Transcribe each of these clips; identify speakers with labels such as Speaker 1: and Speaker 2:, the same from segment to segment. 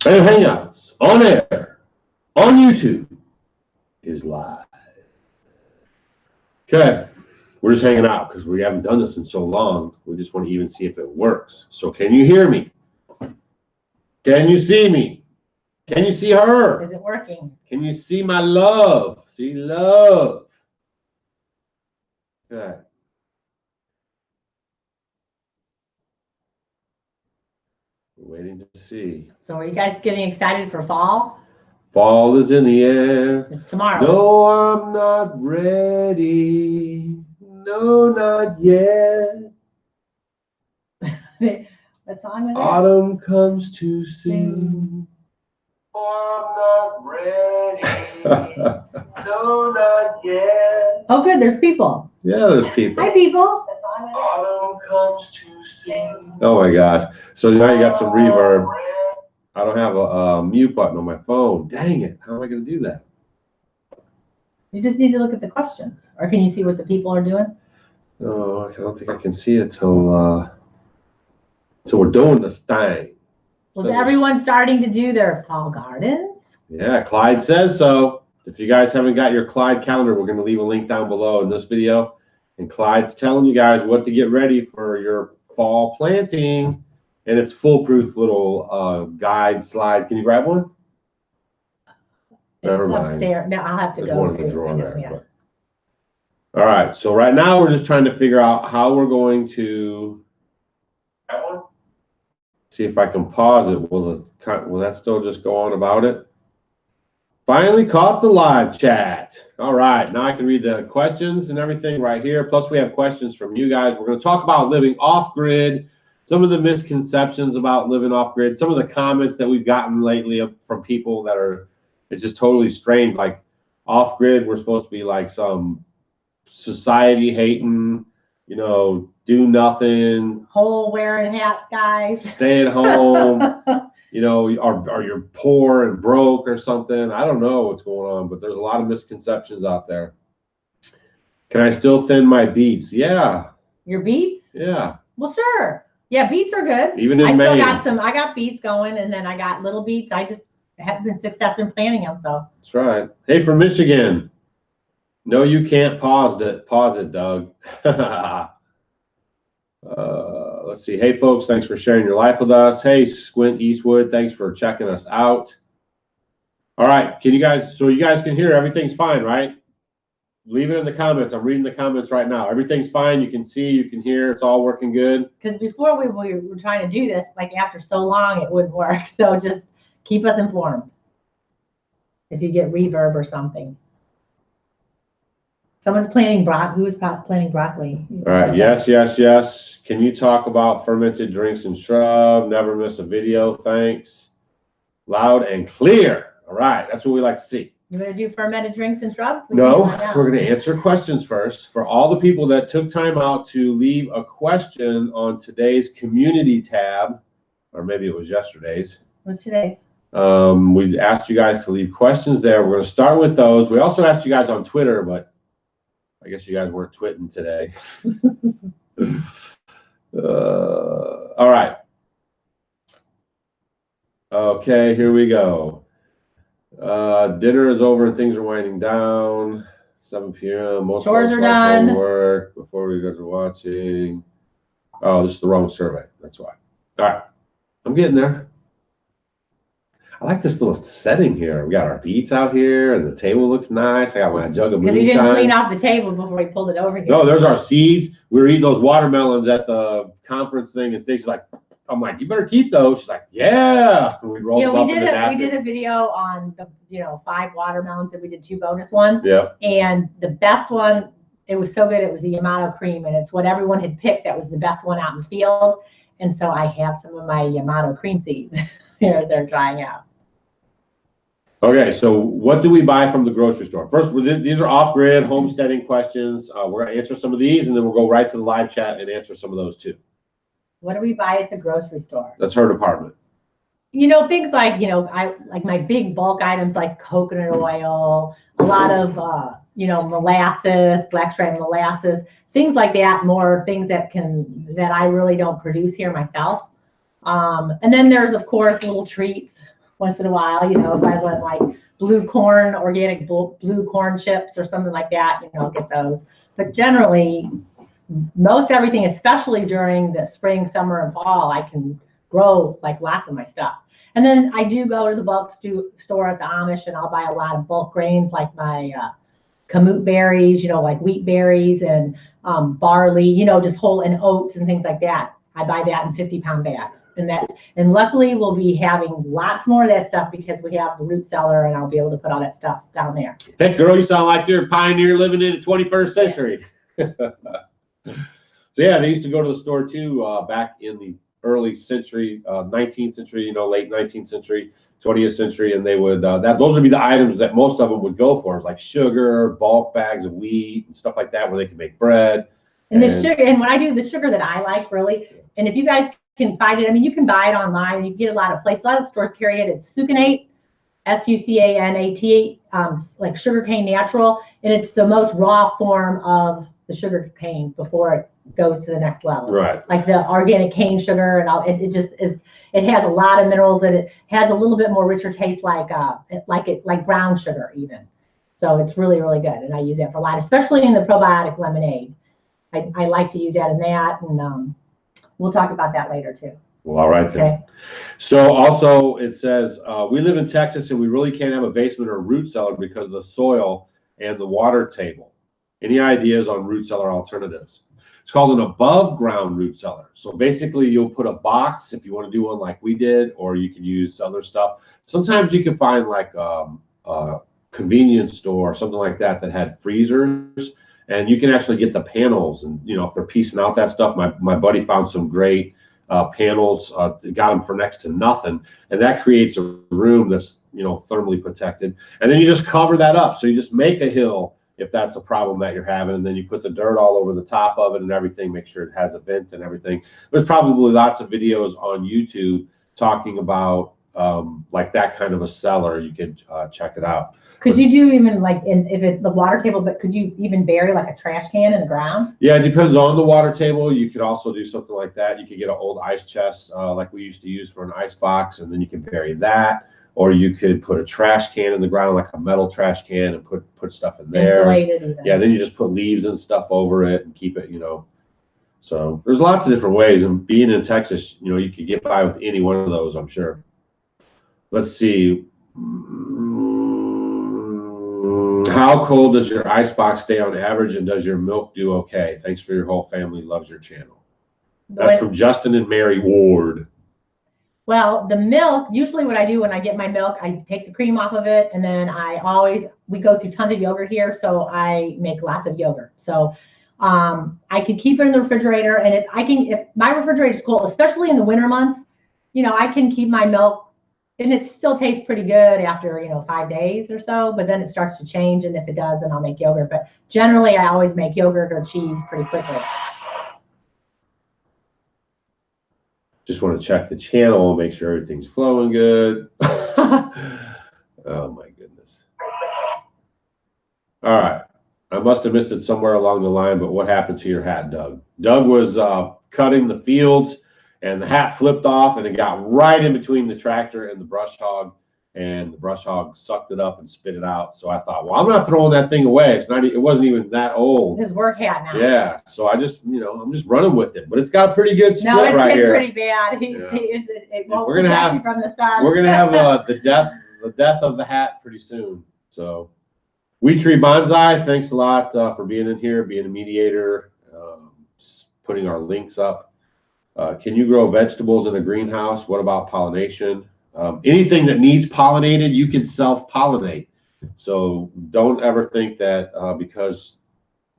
Speaker 1: And Hangouts on air on YouTube is live. Okay, we're just hanging out because we haven't done this in so long. We just want to even see if it works. So can you hear me? Can you see me? Can you see her?
Speaker 2: Is it working?
Speaker 1: Can you see my love? See love. Okay. We're waiting to see.
Speaker 2: So are you guys getting excited for fall?
Speaker 1: Fall is in the air.
Speaker 2: It's tomorrow.
Speaker 1: No, I'm not ready. No, not yet.
Speaker 2: What song was it?
Speaker 1: Autumn comes too soon. Oh, I'm not ready. No, not yet.
Speaker 2: Oh, good. There's people.
Speaker 1: Yeah, there's people.
Speaker 2: Hi, people.
Speaker 1: Autumn comes too soon. Oh my gosh. So now you got some reverb. I don't have a mute button on my phone. Dang it. How am I going to do that?
Speaker 2: You just need to look at the questions. Or can you see what the people are doing?
Speaker 1: No, I don't think I can see it till we're doing this thing.
Speaker 2: Was everyone starting to do their fall gardens?
Speaker 1: Yeah, Clyde says so. If you guys haven't got your Clyde calendar, we're going to leave a link down below in this video. And Clyde's telling you guys what to get ready for your fall planting. And it's foolproof little guide slide. Can you grab one? Never mind.
Speaker 2: Upstairs. No, I'll have to
Speaker 1: There's
Speaker 2: go.
Speaker 1: one in the drawer there.
Speaker 2: Yeah.
Speaker 1: All right. So right now we're just trying to figure out how we're going to see if I can pause it. Will that still just go on about it? Finally caught the live chat. All right. Now I can read the questions and everything right here. Plus we have questions from you guys. We're going to talk about living off grid. Some of the misconceptions about living off grid, some of the comments that we've gotten lately from people that are, it's just totally strange. Like off grid, we're supposed to be like some society hating, you know, do nothing.
Speaker 2: Hole wearing hat guys.
Speaker 1: Stay at home, you know, are you poor and broke or something? I don't know what's going on, but there's a lot of misconceptions out there. Can I still thin my beets? Yeah.
Speaker 2: Your beets?
Speaker 1: Yeah.
Speaker 2: Well, sure. Yeah, beets are good.
Speaker 1: Even in May.
Speaker 2: I got beets going, and then I got little beets. I just have been successful in planting them, so.
Speaker 1: That's right. Hey, from Michigan. No, you can't pause it. Pause it, Doug. Let's see. Hey, folks, thanks for sharing your life with us. Hey, Squint Eastwood, thanks for checking us out. All right, can you guys, so you guys can hear everything's fine, right? Leave it in the comments. I'm reading the comments right now. Everything's fine. You can see, you can hear. It's all working good.
Speaker 2: Because before we were trying to do this, like after so long, it wouldn't work. So just keep us informed if you get reverb or something. Someone's planting broccoli. Who's planting broccoli?
Speaker 1: All right. Yes, yes, yes. Can you talk about fermented drinks and shrub? Never miss a video. Thanks. Loud and clear. All right. That's what we like to see.
Speaker 2: You going to do fermented drinks and shrubs?
Speaker 1: No, we're going to answer questions first. For all the people that took time out to leave a question on today's community tab, or maybe it was yesterday's.
Speaker 2: What's today?
Speaker 1: We asked you guys to leave questions there. We're going to start with those. We also asked you guys on Twitter, but I guess you guys weren't twitting today. All right. Okay, here we go. Dinner is over and things are winding down. 7 p.m. Most
Speaker 2: chores are done.
Speaker 1: Work before you guys are watching. Oh, this is the wrong survey. That's why. All right. I'm getting there. I like this little setting here. We got our beets out here, and the table looks nice. I got my jug of moonshine.
Speaker 2: Because he didn't clean off the table before he pulled it over here.
Speaker 1: No, there's our seeds. We were eating those watermelons at the conference thing, and Stacy's like, I'm like, you better keep those. She's like, yeah. And we rolled them up in the napkin.
Speaker 2: We did a video on the 5 watermelons, and we did 2 bonus ones.
Speaker 1: Yeah.
Speaker 2: And the best one, it was so good. It was the Yamato cream, and it's what everyone had picked. That was the best one out in the field. And so I have some of my Yamato cream seeds here as they're drying out.
Speaker 1: Okay, so what do we buy from the grocery store? First, these are off-grid homesteading questions. We're going to answer some of these, and then we'll go right to the live chat and answer some of those too.
Speaker 2: What do we buy at the grocery store?
Speaker 1: That's her department.
Speaker 2: Things like, I like my big bulk items like coconut oil, a lot of, molasses, black-striped molasses, things like that, more things that I really don't produce here myself. And then there's, of course, little treats once in a while, you know, if I want like blue corn, organic blue corn chips or something like that, you know, I'll get those. But generally, most everything, especially during the spring, summer, and fall, I can grow like lots of my stuff. And then I do go to the bulk store at the Amish, and I'll buy a lot of bulk grains like my kamut berries, you know, like wheat berries and barley, you know, just whole, and oats and things like that. I buy that in 50-pound bags. And luckily we'll be having lots more of that stuff because we have the root cellar, and I'll be able to put all that stuff down there.
Speaker 1: Hey girl, you sound like you're a pioneer living in the 21st century. So yeah, they used to go to the store too back in the early century, 19th century, you know, late 19th century, 20th century, and they would those would be the items that most of them would go for, is like sugar, bulk bags of wheat and stuff like that, where they could make bread.
Speaker 2: And the sugar, and when I do the sugar that I like really, and if you guys can find it, I mean, you can buy it online. You can get a lot of places. A lot of stores carry it. It's sucanate, S-U-C-A-N-A-T, like sugarcane natural, and it's the most raw form of the sugar cane before it goes to the next level.
Speaker 1: Right.
Speaker 2: Like the organic cane sugar and all. It just is. It has a lot of minerals, and it has a little bit more richer taste, like brown sugar even. So it's really, really good, and I use that for a lot, especially in the probiotic lemonade. I like to use that in that, and we'll talk about that later too.
Speaker 1: Well, all right then. Okay. So also it says, we live in Texas and we really can't have a basement or a root cellar because of the soil and the water table. Any ideas on root cellar alternatives? It's called an above ground root cellar. So basically you'll put a box if you want to do one like we did, or you can use other stuff. Sometimes you can find like a convenience store or something like that that had freezers, and you can actually get the panels, and you know, if they're piecing out that stuff, my buddy found some great panels, got them for next to nothing, and that creates a room that's, you know, thermally protected. And then you just cover that up. So you just make a hill if that's a problem that you're having, and then you put the dirt all over the top of it and everything, make sure it has a vent and everything. There's probably lots of videos on YouTube talking about like that kind of a cellar. You could check it out.
Speaker 2: Could you do even like if it's the water table, but could you even bury like a trash can in the ground?
Speaker 1: Yeah, it depends on the water table. You could also do something like that. You could get an old ice chest like we used to use for an ice box, and then you can bury that. Or you could put a trash can in the ground, like a metal trash can, and put stuff in there.
Speaker 2: Insulated even.
Speaker 1: Yeah, then you just put leaves and stuff over it and keep it, you know. So there's lots of different ways. And being in Texas, you know, you could get by with any one of those, I'm sure. Let's see. How cold does your ice box stay on average, and does your milk do okay? Thanks for your whole family loves your channel. That's from Justin and Mary Ward.
Speaker 2: Well, the milk, usually what I do when I get my milk, I take the cream off of it, and then we go through tons of yogurt here, so I make lots of yogurt. So I can keep it in the refrigerator, and if my refrigerator is cold, especially in the winter months, you know, I can keep my milk, and it still tastes pretty good after, you know, 5 days or so, but then it starts to change, and if it does, then I'll make yogurt. But generally, I always make yogurt or cheese pretty quickly.
Speaker 1: Just want to check the channel, make sure everything's flowing good. Oh my goodness. All right. I must have missed it somewhere along the line, but what happened to your hat, Doug? Doug was cutting the fields, and the hat flipped off, and it got right in between the tractor and the brush hog, and the brush hog sucked it up and spit it out. So I thought, well, I'm not throwing that thing away. It wasn't even that old.
Speaker 2: His work hat now.
Speaker 1: Yeah. So I just, you know, I'm just running with it, but it's got a pretty good split right here.
Speaker 2: No, it's pretty bad.
Speaker 1: We're gonna have
Speaker 2: from the sun.
Speaker 1: We're gonna have the death of the hat pretty soon. So, Wheat Tree Bonsai, thanks a lot for being in here, being a mediator, putting our links up. Can you grow vegetables in a greenhouse? What about pollination? Anything that needs pollinated, you can self-pollinate. So don't ever think that because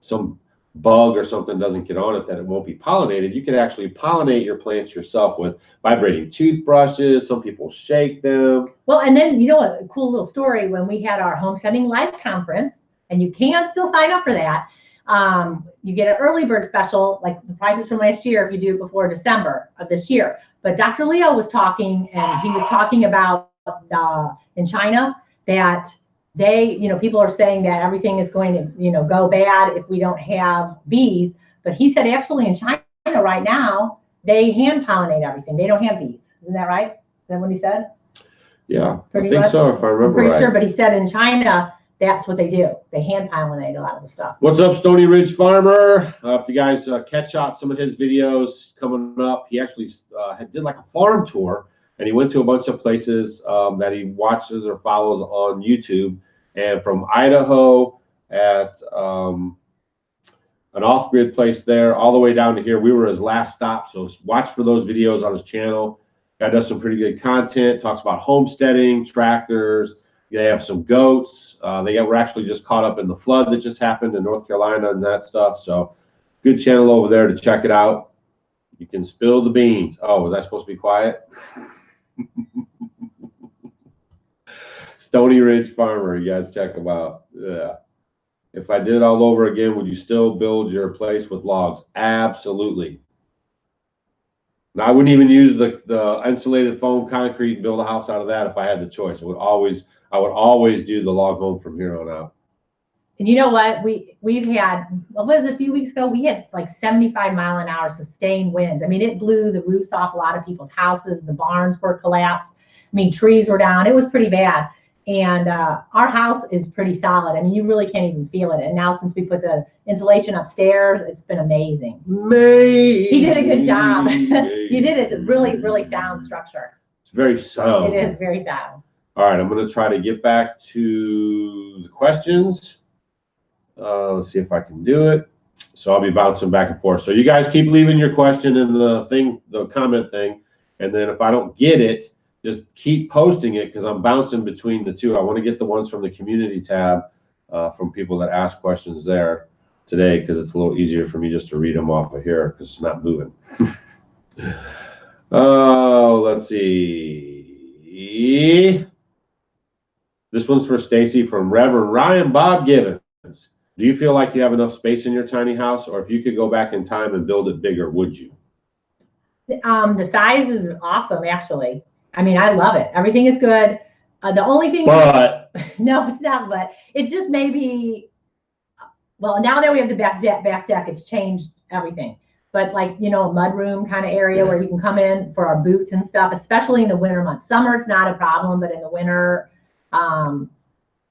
Speaker 1: some bug or something doesn't get on it that it won't be pollinated. You can actually pollinate your plants yourself with vibrating toothbrushes. Some people shake them.
Speaker 2: Well, and then, you know, a cool little story, when we had our Homesteading Life Conference, and you can still sign up for that. You get an early bird special, like the prices from last year, if you do it before December of this year. But Dr. Leo was talking, and he was talking about in China that people are saying that everything is going to, go bad if we don't have bees. But he said actually in China right now, they hand pollinate everything. They don't have bees. Isn't that right? Is that what he said?
Speaker 1: Yeah,
Speaker 2: Pretty
Speaker 1: I think
Speaker 2: much.
Speaker 1: so, if I remember
Speaker 2: I'm pretty
Speaker 1: right.
Speaker 2: sure, but he said in China, that's what they do. They hand pollinate a lot of the stuff.
Speaker 1: What's up, Stony Ridge Farmer? If you guys catch out some of his videos coming up, he actually did like a farm tour, and he went to a bunch of places that he watches or follows on YouTube. And from Idaho at an off-grid place there all the way down to here, we were his last stop. So watch for those videos on his channel. Guy does some pretty good content, talks about homesteading, tractors. They have some goats. They were actually just caught up in the flood that just happened in North Carolina and that stuff. So good channel over there to check it out. You can spill the beans. Oh, was I supposed to be quiet? Stony Ridge Farmer, you guys check him out. Yeah. If I did it all over again, would you still build your place with logs? Absolutely. Now, I wouldn't even use the insulated foam concrete and build a house out of that if I had the choice. I would always do the log home from here on out.
Speaker 2: And you know what? We've had, what was it, a few weeks ago? We had like 75-mile-an-hour sustained winds. I mean, it blew the roofs off a lot of people's houses. The barns were collapsed. I mean, trees were down. It was pretty bad. And our house is pretty solid. I mean, you really can't even feel it. And now since we put the insulation upstairs, it's been amazing. He did a good job. You did it. It's a really, really sound structure.
Speaker 1: It's very sound.
Speaker 2: It is very sound.
Speaker 1: All right, I'm going to try to get back to the questions. Let's see if I can do it. So I'll be bouncing back and forth. So you guys keep leaving your question in the comment thing. And then if I don't get it, just keep posting it because I'm bouncing between the two. I want to get the ones from the community tab from people that ask questions there today because it's a little easier for me just to read them off of here because it's not moving. Oh, let's see. This one's for Stacy from Reverend Ryan Bob Gibbons. Do you feel like you have enough space in your tiny house, or if you could go back in time and build it bigger, would you?
Speaker 2: The size is awesome, actually. I mean, I love it. Everything is good. The only thing,
Speaker 1: but
Speaker 2: no, it's not. But it's just maybe. Well, now that we have the back deck, it's changed everything. But like, you know, a mudroom kind of area where you can come in for our boots and stuff, especially in the winter months. Summer it's not a problem, but in the winter,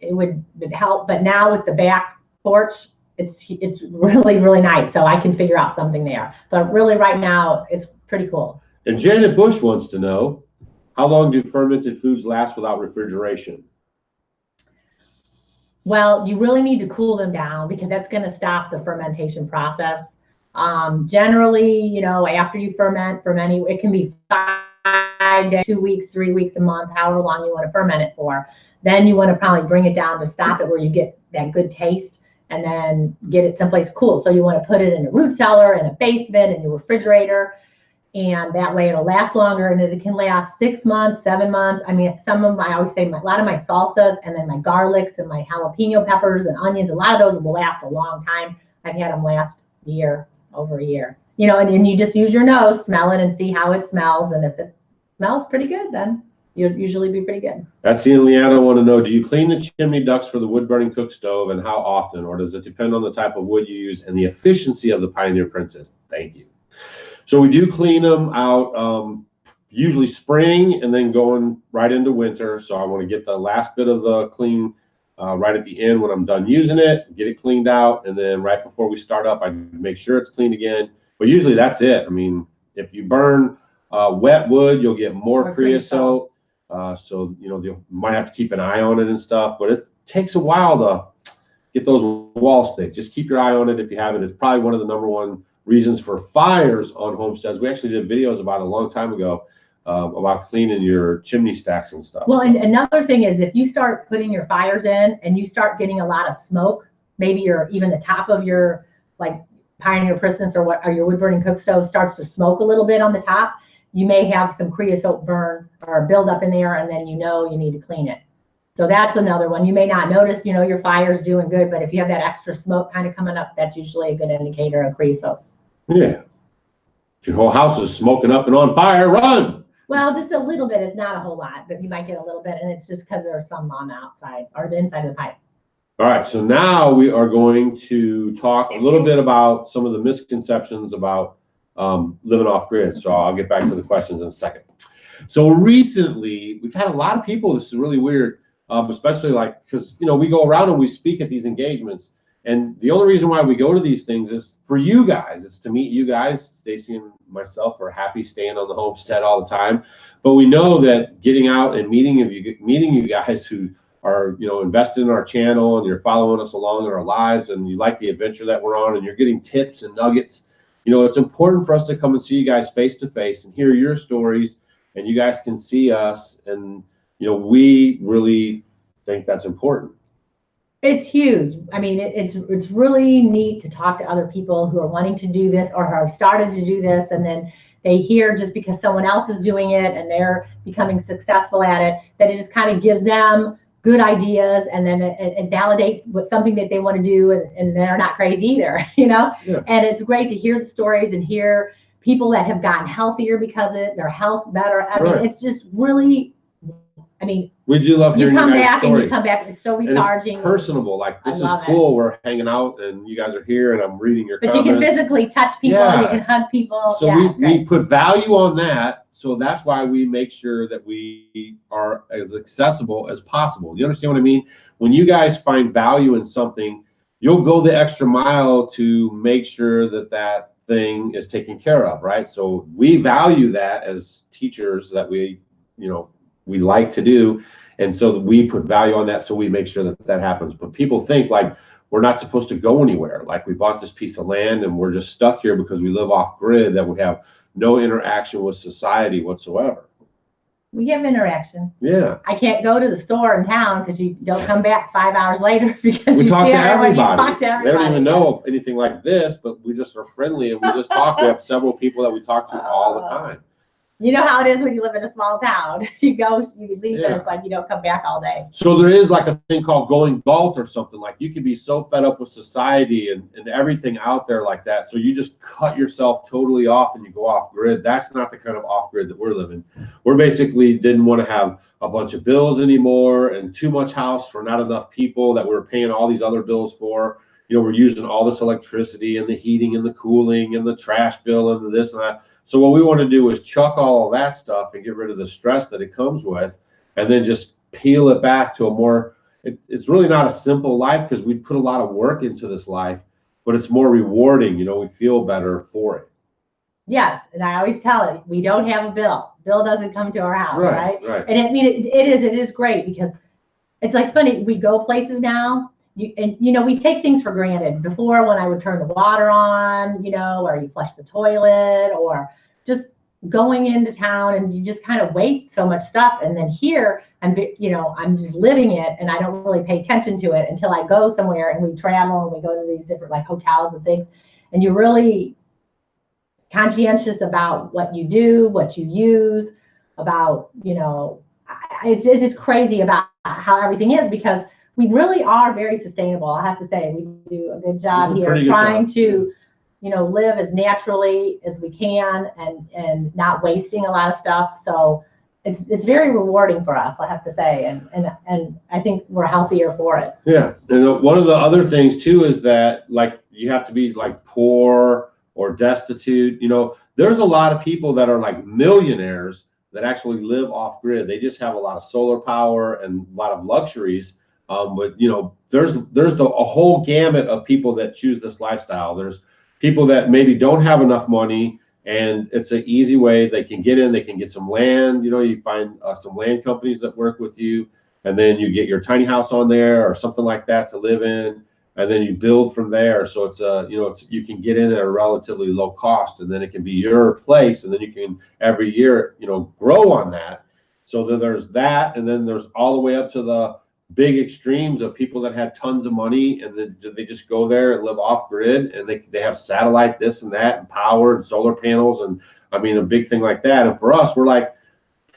Speaker 2: it would help. But now with the back porch, it's really, really nice. So I can figure out something there. But really, right now, it's pretty cool.
Speaker 1: And Janet Bush wants to know, how long do fermented foods last without refrigeration?
Speaker 2: Well, you really need to cool them down because that's going to stop the fermentation process. Generally, you know, after you ferment, it can be 5 days, 2 weeks, 3 weeks, a month, however long you want to ferment it for. Then you want to probably bring it down to stop it where you get that good taste and then get it someplace cool. So you want to put it in a root cellar, in a basement, in your refrigerator. And that way it'll last longer and it can last 6 months, 7 months. I mean, some of them, I always say a lot of my salsas and then my garlics and my jalapeno peppers and onions, a lot of those will last a long time. I've had them last over a year, you know, and you just use your nose, smell it and see how it smells. And if it smells pretty good, then you'll usually be pretty good.
Speaker 1: Essie and Leanna want to know, do you clean the chimney ducts for the wood burning cook stove and how often, or does it depend on the type of wood you use and the efficiency of the Pioneer Princess? Thank you. So we do clean them out usually spring and then going right into winter. So I want to get the last bit of the clean right at the end when I'm done using it, get it cleaned out. And then right before we start up, I make sure it's clean again. But usually that's it. I mean, if you burn wet wood, you'll get more creosote. So, you know, you might have to keep an eye on it and stuff. But it takes a while to get those walls thick. Just keep your eye on it if you have it. It's probably one of the #1 reasons for fires on homesteads. We actually did videos about it a long time ago about cleaning your chimney stacks and stuff.
Speaker 2: Well, and another thing is if you start putting your fires in and you start getting a lot of smoke, maybe even the top of your like Pioneer Princess or your wood burning cook stove starts to smoke a little bit on the top, you may have some creosote burn or build up in there, and then you know you need to clean it. So that's another one. You may not notice, you know, your fire's doing good, but if you have that extra smoke kind of coming up, that's usually a good indicator of creosote.
Speaker 1: Yeah. If your whole house is smoking up and on fire, run.
Speaker 2: Well, just a little bit. It's not a whole lot, but you might get a little bit, and it's just because there's some on the outside or the inside of the pipe.
Speaker 1: All right, so now we are going to talk a little bit about some of the misconceptions about living off grid. So I'll get back to the questions in a second. So recently, we've had a lot of people, this is really weird, especially like, because, you know, we go around and we speak at these engagements. And the only reason why we go to these things is for you guys. It's to meet you guys. Stacy and myself are happy staying on the homestead all the time. But we know that getting out and meeting you guys who are, you know, invested in our channel and you're following us along in our lives and you like the adventure that we're on and you're getting tips and nuggets, you know, it's important for us to come and see you guys face to face and hear your stories, and you guys can see us. And, you know, we really think that's important.
Speaker 2: It's huge. I mean, it's really neat to talk to other people who are wanting to do this or have started to do this, and then they hear just because someone else is doing it and they're becoming successful at it, that it just kind of gives them good ideas, and then it validates what something that they want to do, and they're not crazy either, you know?
Speaker 1: Yeah.
Speaker 2: And it's great to hear the stories and hear people that have gotten healthier because of it, their health better. I mean, it's just really, I mean,
Speaker 1: we do love hearing
Speaker 2: you come
Speaker 1: guys'
Speaker 2: back
Speaker 1: stories.
Speaker 2: and you come back, it's so recharging.
Speaker 1: It's personable. Like, this is cool. We're hanging out and you guys are here and I'm reading your comments.
Speaker 2: But you can physically touch people, you can hug people.
Speaker 1: So we put value on that. So that's why we make sure that we are as accessible as possible. You understand what I mean? When you guys find value in something, you'll go the extra mile to make sure that that thing is taken care of, right? So we value that as teachers, that we, you know, we like to do. And so we put value on that, so we make sure that that happens. But people think like we're not supposed to go anywhere. Like we bought this piece of land and we're just stuck here because we live off grid, that we have no interaction with society whatsoever.
Speaker 2: We have interaction.
Speaker 1: Yeah.
Speaker 2: I can't go to the store in town because you don't come back 5 hours later because
Speaker 1: we talk to everybody.
Speaker 2: Talk to everybody.
Speaker 1: They don't even know anything like this, but we just are friendly and we just talk. We have several people that we talk to all the time.
Speaker 2: You know how it is when you live in a small town. You go, you leave, and it's like you don't come back all day.
Speaker 1: So there is like a thing called going bald or something. Like you can be so fed up with society and everything out there like that. So you just cut yourself totally off and you go off grid. That's not the kind of off grid that we're living. We're basically didn't want to have a bunch of bills anymore and too much house for not enough people that we're paying all these other bills for. You know, we're using all this electricity and the heating and the cooling and the trash bill and the this and that. So what we want to do is chuck all of that stuff and get rid of the stress that it comes with, and then just peel it back to a more, it's really not a simple life because we put a lot of work into this life, but it's more rewarding. You know, we feel better for it.
Speaker 2: Yes, and I always tell it, we don't have a bill. Bill doesn't come to our house, right?
Speaker 1: Right.
Speaker 2: And it is great because it's like funny, we go places now, you know, we take things for granted. Before, when I would turn the water on, you know, or you flush the toilet, or just going into town, and you just kind of waste so much stuff. And then here, I'm just living it, and I don't really pay attention to it until I go somewhere and we travel and we go to these different like hotels and things, and you're really conscientious about what you do, what you use, about, you know, it's just crazy about how everything is, because we really are very sustainable. I have to say, we do a good job here trying to, you know, live as naturally as we can and not wasting a lot of stuff. So it's very rewarding for us, I have to say, and I think we're healthier for it.
Speaker 1: Yeah, and one of the other things too is that like you have to be like poor or destitute. You know, there's a lot of people that are like millionaires that actually live off grid. They just have a lot of solar power and a lot of luxuries. But you know, there's a whole gamut of people that choose this lifestyle. There's people that maybe don't have enough money, and it's an easy way they can get in. They can get some land. You know, you find some land companies that work with you, and then you get your tiny house on there or something like that to live in, and then you build from there. So it's you can get in at a relatively low cost, and then it can be your place, and then you can every year, you know, grow on that. So then there's that, and then there's all the way up to the big extremes of people that had tons of money and then they just go there and live off grid, and they have satellite this and that and power and solar panels, and I mean a big thing like that. And for us, we're like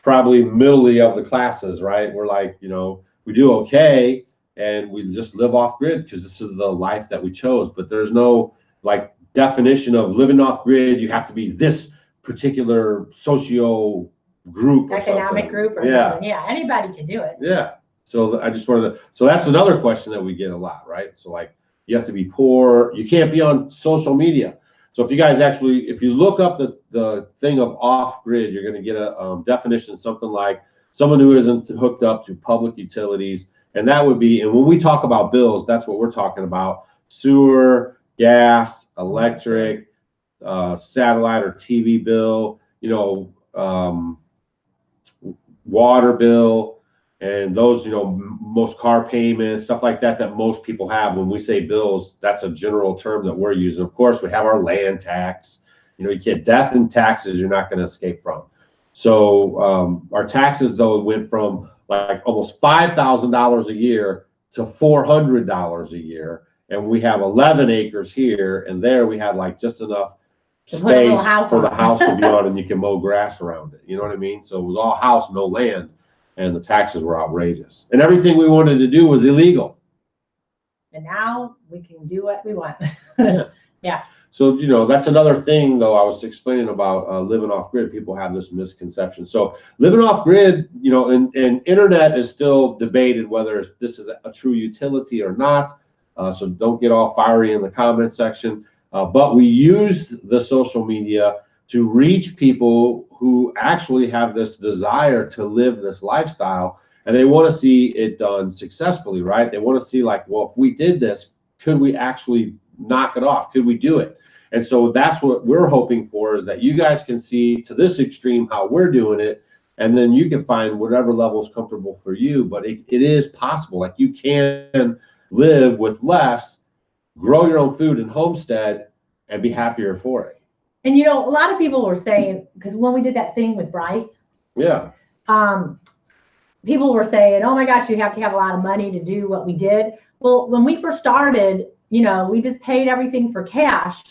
Speaker 1: probably middle of the classes, right? We're like, you know, we do okay and we just live off grid because this is the life that we chose. But there's no like definition of living off grid. You have to be this particular socio group or
Speaker 2: economic
Speaker 1: something.
Speaker 2: Group or something. Yeah, anybody can do it.
Speaker 1: Yeah. So I just wanted to, so that's another question that we get a lot, right? So like, you have to be poor, you can't be on social media. So if you guys actually, if you look up the thing of off-grid, you're going to get a definition, something like someone who isn't hooked up to public utilities. And that would be, and when we talk about bills, that's what we're talking about: sewer, gas, electric, satellite or TV bill, you know, water bill, and those, you know, most car payments, stuff like that, that most people have. When we say bills, that's a general term that we're using. Of course, we have our land tax. You know, you get death and taxes you're not going to escape from. So our taxes, though, went from like almost $5,000 a year to $400 a year. And we have 11 acres here, and there we had like just enough space for the house to be on, and you can mow grass around it. You know what I mean? So it was all house, no land, and the taxes were outrageous. And everything we wanted to do was illegal.
Speaker 2: And now we can do what we want.
Speaker 1: Yeah.
Speaker 2: Yeah.
Speaker 1: So, you know, that's another thing, though, I was explaining about living off grid. People have this misconception. So living off grid, you know, and internet is still debated whether this is a true utility or not. So don't get all fiery in the comment section. But we use the social media to reach people who actually have this desire to live this lifestyle, and they want to see it done successfully, right? They want to see, like, well, if we did this, could we actually knock it off? Could we do it? And so that's what we're hoping for, is that you guys can see to this extreme how we're doing it, and then you can find whatever level is comfortable for you. But it is possible. Like, you can live with less, grow your own food and homestead, and be happier for it.
Speaker 2: And you know, a lot of people were saying, because when we did that thing with Bryce,
Speaker 1: yeah,
Speaker 2: people were saying, oh my gosh, you have to have a lot of money to do what we did. Well, when we first started, you know, we just paid everything for cash,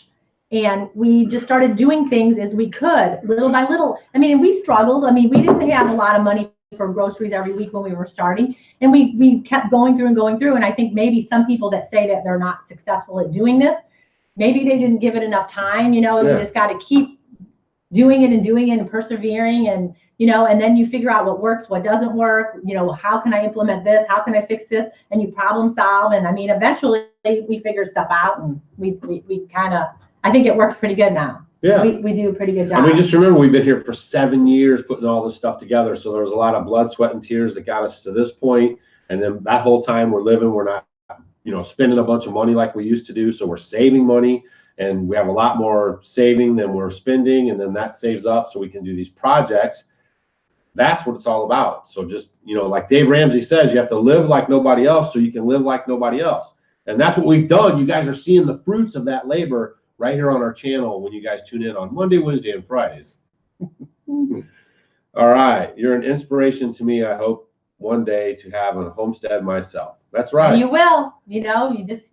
Speaker 2: and we just started doing things as we could, little by little. I mean, we struggled. I mean, we didn't have a lot of money for groceries every week when we were starting, and we kept going through and going through. And I think maybe some people that say that they're not successful at doing this, maybe they didn't give it enough time. You know, you just got to keep doing it and persevering, and, you know, and then you figure out what works, what doesn't work. You know, how can I implement this? How can I fix this? And you problem solve. And I mean, eventually we figured stuff out, and we kind of, I think it works pretty good now. Yeah, we do a pretty good job.
Speaker 1: I mean, just remember, we've been here for 7 years putting all this stuff together. So there was a lot of blood, sweat, and tears that got us to this point. And then that whole time we're living, we're not, you know, spending a bunch of money like we used to do. So we're saving money, and we have a lot more saving than we're spending. And then that saves up so we can do these projects. That's what it's all about. So just, you know, like Dave Ramsey says, you have to live like nobody else so you can live like nobody else. And that's what we've done. You guys are seeing the fruits of that labor right here on our channel when you guys tune in on Monday, Wednesday, and Fridays. All right. You're an inspiration to me. I hope one day to have a homestead myself. That's right.
Speaker 2: You will. You know, you just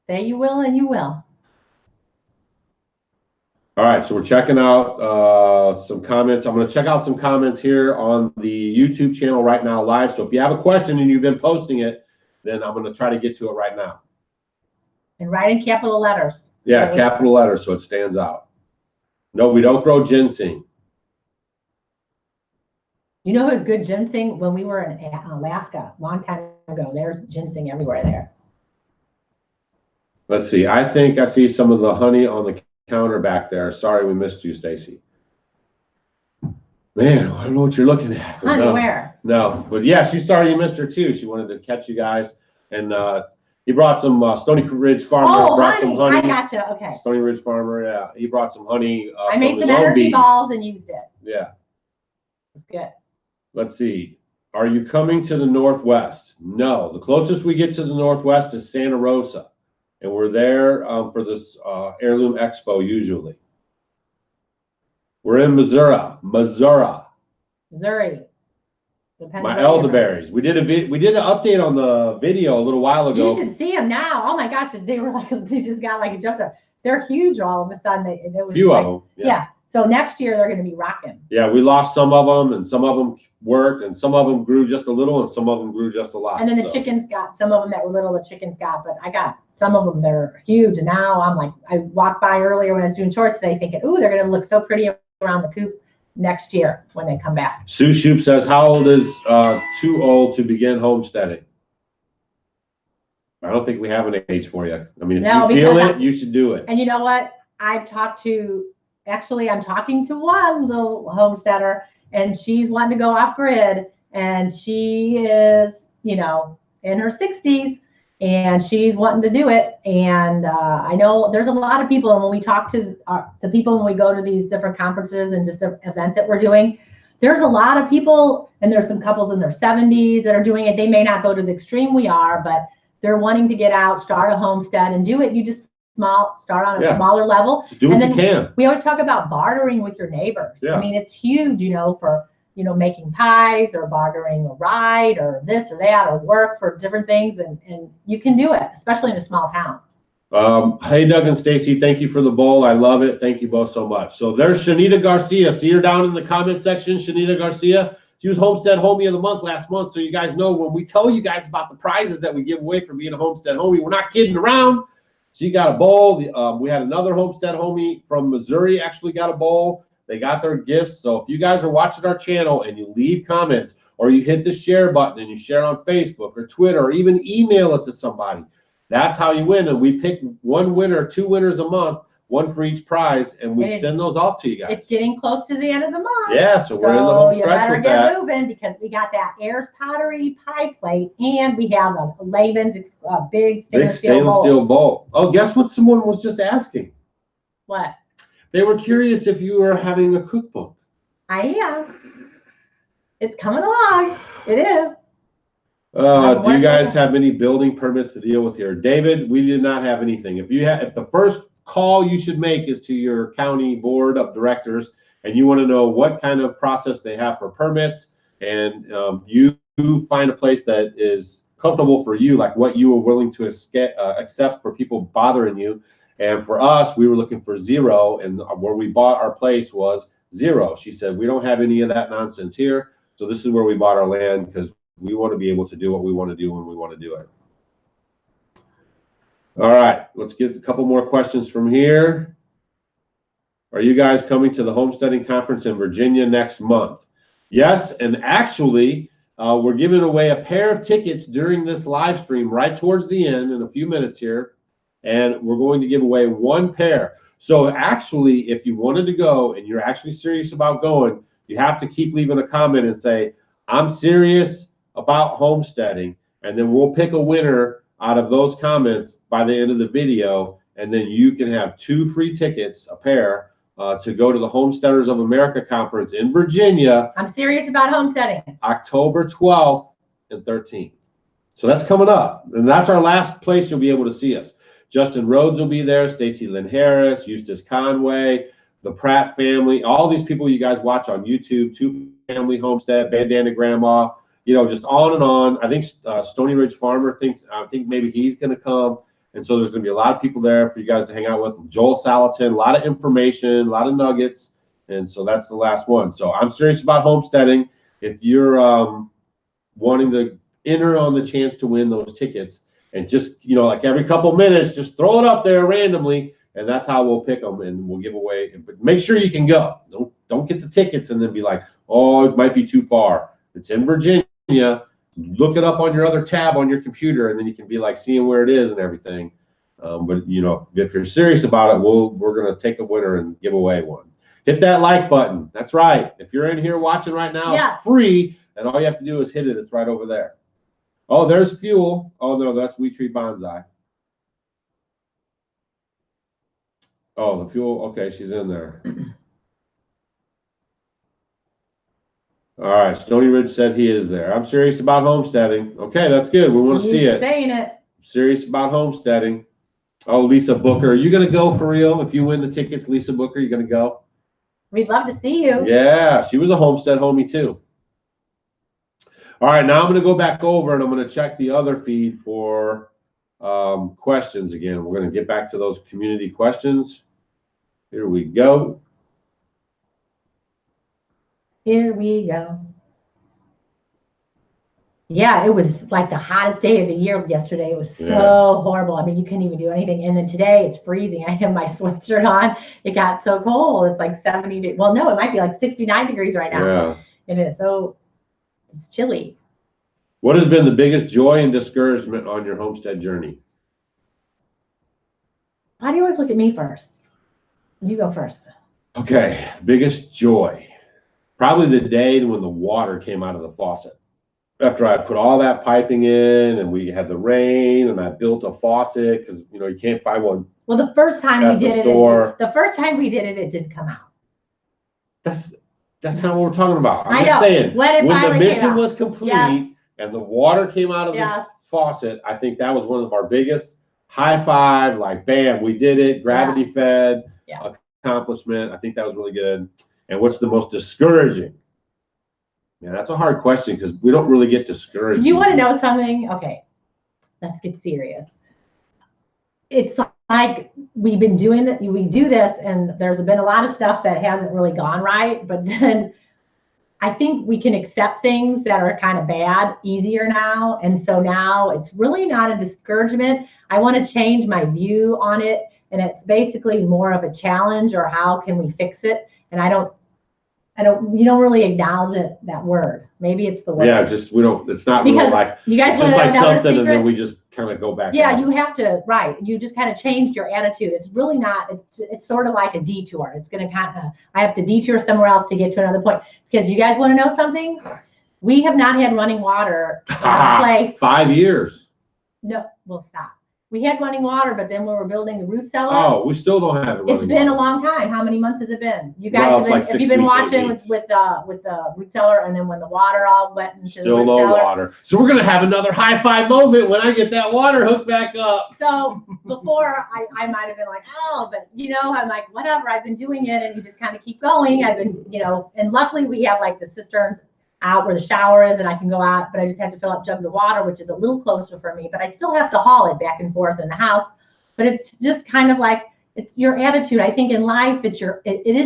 Speaker 2: say you will, and you will.
Speaker 1: All right. So we're checking out some comments. I'm going to check out some comments here on the YouTube channel right now live. So if you have a question and you've been posting it, then I'm going to try to get to it right now.
Speaker 2: And write in capital letters.
Speaker 1: Yeah, so capital letters so it stands out. No, we don't grow ginseng.
Speaker 2: You know who's good ginseng? When we were in Alaska a long time ago, there's ginseng everywhere there.
Speaker 1: Let's see. I think I see some of the honey on the counter back there. Sorry we missed you, Stacy. Man, I don't know what you're looking at.
Speaker 2: Honey, where?
Speaker 1: No, but yeah, she's sorry you missed her too. She wanted to catch you guys, and he brought some Stony Ridge Farmer brought some honey.
Speaker 2: I gotcha. Okay.
Speaker 1: Stony Ridge Farmer, yeah, he brought some honey.
Speaker 2: I made some energy balls and used it.
Speaker 1: Yeah,
Speaker 2: it's good.
Speaker 1: Let's see. Are you coming to the Northwest? No, the closest we get to the Northwest is Santa Rosa, and we're there for this Heirloom Expo usually. We're in Missouri. My elderberries. We did an update on the video a little while ago.
Speaker 2: You should see them now. Oh my gosh, they were like, they just got like a jump start. They're huge all of a sudden. There was
Speaker 1: few of them.
Speaker 2: Yeah. So next year they're going to be rocking.
Speaker 1: Yeah, we lost some of them, and some of them worked, and some of them grew just a little, and some of them grew just a lot.
Speaker 2: And then the chickens got some of them that were little. The chickens got, but I got some of them that are huge. And now I'm like, I walked by earlier when I was doing shorts today, thinking, ooh, they're going to look so pretty around the coop next year when they come back.
Speaker 1: Sue Shoop says, how old is too old to begin homesteading? I don't think we have an age for you. I mean, if you feel it, you should do it.
Speaker 2: And you know what? I've talked to, actually, I'm talking to one little homesteader, and she's wanting to go off grid, and she is, you know, in her 60s, and she's wanting to do it. And I know there's a lot of people, and when we talk to the people, when we go to these different conferences and just events that we're doing, there's a lot of people, and there's some couples in their 70s that are doing it. They may not go to the extreme we are, but they're wanting to get out, start a homestead, and do it. You just start on a smaller level.
Speaker 1: Just do what you can.
Speaker 2: We always talk about bartering with your neighbors.
Speaker 1: Yeah.
Speaker 2: I mean, it's huge, you know, for, you know, making pies or bartering a ride or this or that or work for different things. And you can do it, especially in a small town.
Speaker 1: Hey, Doug and Stacy, thank you for the bowl. I love it. Thank you both so much. So there's Shanita Garcia. See her down in the comment section, Shanita Garcia. She was Homestead Homie of the Month last month. So you guys know when we tell you guys about the prizes that we give away for being a Homestead Homie, we're not kidding around. She got a bowl. We had another Homestead Homie from Missouri actually got a bowl. They got their gifts. So if you guys are watching our channel and you leave comments or you hit the share button and you share on Facebook or Twitter or even email it to somebody, that's how you win. And we pick one winner, 2 winners a month, one for each prize, and we send those off to you guys.
Speaker 2: It's getting close to the end of the month.
Speaker 1: Yeah, so we're in the home stretch with that.
Speaker 2: You better get moving, because we got that Ayers Pottery pie plate, and we have a Laban's big stainless steel
Speaker 1: bowl. Oh, guess what someone was just asking?
Speaker 2: What?
Speaker 1: They were curious if you were having a cookbook.
Speaker 2: I am. It's coming along. It is.
Speaker 1: Do you guys have any building permits to deal with here? David, we did not have anything. If the first call you should make is to your county board of directors, and you want to know what kind of process they have for permits, and you find a place that is comfortable for you, like what you are willing to accept for people bothering you. And for us, we were looking for 0, and where we bought our place was 0. She said, we don't have any of that nonsense here. So this is where we bought our land, because we want to be able to do what we want to do when we want to do it. All right, let's get a couple more questions from here. Are you guys coming to the Homesteading Conference in Virginia next month? Yes, and actually, we're giving away a pair of tickets during this live stream right towards the end in a few minutes here, and we're going to give away 1 pair. So actually, if you wanted to go and you're actually serious about going, you have to keep leaving a comment and say, I'm serious about homesteading, and then we'll pick a winner out of those comments by the end of the video, and then you can have 2 free tickets, a pair, to go to the Homesteaders of America Conference in Virginia.
Speaker 2: I'm serious about homesteading.
Speaker 1: October 12th and 13th. So that's coming up, and that's our last place you'll be able to see us. Justin Rhodes will be there, Stacy Lynn Harris, Eustace Conway, the Pratt family, all these people you guys watch on YouTube, 2 Family Homestead, Bandana Grandma, you know, just on and on. I think Stony Ridge Farmer I think maybe he's going to come. And so there's going to be a lot of people there for you guys to hang out with. Joel Salatin, a lot of information, a lot of nuggets. And so that's the last one. So I'm serious about homesteading. If you're wanting to enter on the chance to win those tickets, and just, you know, like every couple minutes, just throw it up there randomly, and that's how we'll pick them, and we'll give away. But make sure you can go. Don't get the tickets and then be like, oh, it might be too far. It's in Virginia. Look it up on your other tab on your computer, and then you can be like seeing where it is and everything. But you know, if you're serious about it, we're gonna take a winner and give away one. Hit that like button. That's right. If you're in here watching right now, it's free, and all you have to do is hit it. It's right over there. Oh, there's Fuel. Oh no, that's We Tree Bonsai. Oh, the Fuel. Okay, she's in there. All right, Stony Ridge said he is there. I'm serious about homesteading. Okay, that's good. We want to see it.
Speaker 2: Saying it.
Speaker 1: Serious about homesteading. Oh, Lisa Booker, are you going to go for real? If you win the tickets, Lisa Booker, you going to go?
Speaker 2: We'd love to see you.
Speaker 1: Yeah, she was a homestead homie too. All right, now I'm going to go back over and I'm going to check the other feed for questions again. We're going to get back to those community questions. Here we go.
Speaker 2: Here we go. Yeah, it was like the hottest day of the year yesterday. It was so horrible. I mean, you couldn't even do anything. And then today it's freezing. I have my sweatshirt on. It got so cold. It's like 70. Well, no, it might be like 69 degrees right now.
Speaker 1: Yeah.
Speaker 2: And it's chilly.
Speaker 1: What has been the biggest joy and discouragement on your homestead journey?
Speaker 2: Why do you always look at me first? You go first.
Speaker 1: Okay, biggest joy. Probably the day when the water came out of the faucet. After I put all that piping in and we had the rain and I built a faucet because, you know, you can't buy one.
Speaker 2: Well, the first time
Speaker 1: at
Speaker 2: we did
Speaker 1: the
Speaker 2: it,
Speaker 1: store.
Speaker 2: the first time we did it, it did come out.
Speaker 1: That's not what we're talking about. I'm
Speaker 2: I
Speaker 1: just
Speaker 2: know.
Speaker 1: saying,
Speaker 2: When
Speaker 1: the mission
Speaker 2: out.
Speaker 1: was complete
Speaker 2: Yes.
Speaker 1: and the water came out of this faucet, I think that was one of our biggest high five, like, bam, we did it, gravity fed accomplishment. I think that was really good. And what's the most discouraging? Yeah, that's a hard question because we don't really get discouraged.
Speaker 2: Do you want to know something? Okay, let's get serious. It's like we've been doing it, we do this, and there's been a lot of stuff that hasn't really gone right, but then I think we can accept things that are kind of bad easier now. And so now it's really not a discouragement. I want to change my view on it. And it's basically more of a challenge, or how can we fix it? And you don't really acknowledge it, that word. Maybe it's the word.
Speaker 1: Yeah, just, it's not
Speaker 2: because
Speaker 1: really like,
Speaker 2: you guys
Speaker 1: it's just like something
Speaker 2: secret?
Speaker 1: and then we just kind of go back.
Speaker 2: Yeah, you have to, right. You just kind of change your attitude. It's really not, it's sort of like a detour. It's going to kind of, I have to detour somewhere else to get to another point. Because you guys want to know something? We have not had running water at a place.
Speaker 1: 5 years.
Speaker 2: No, we'll stop. We had running water, but then when we're building the root cellar.
Speaker 1: Oh, we still don't have it running.
Speaker 2: It's been a long time. How many months has it been? You guys
Speaker 1: Well,
Speaker 2: have you been watching with the root cellar, and then when the water all went into
Speaker 1: still
Speaker 2: the root
Speaker 1: no
Speaker 2: cellar?
Speaker 1: Water. So we're gonna have another high five moment when I get that water hooked back up.
Speaker 2: So before I might have been like, oh, but I'm like, whatever, I've been doing it, and you just kind of keep going. I've been, and luckily we have like the cisterns out where the shower is, and I can go out, but I just have to fill up jugs of water, which is a little closer for me, but I still have to haul it back and forth in the house. But it's just kind of like, it's your attitude. I think in life, it is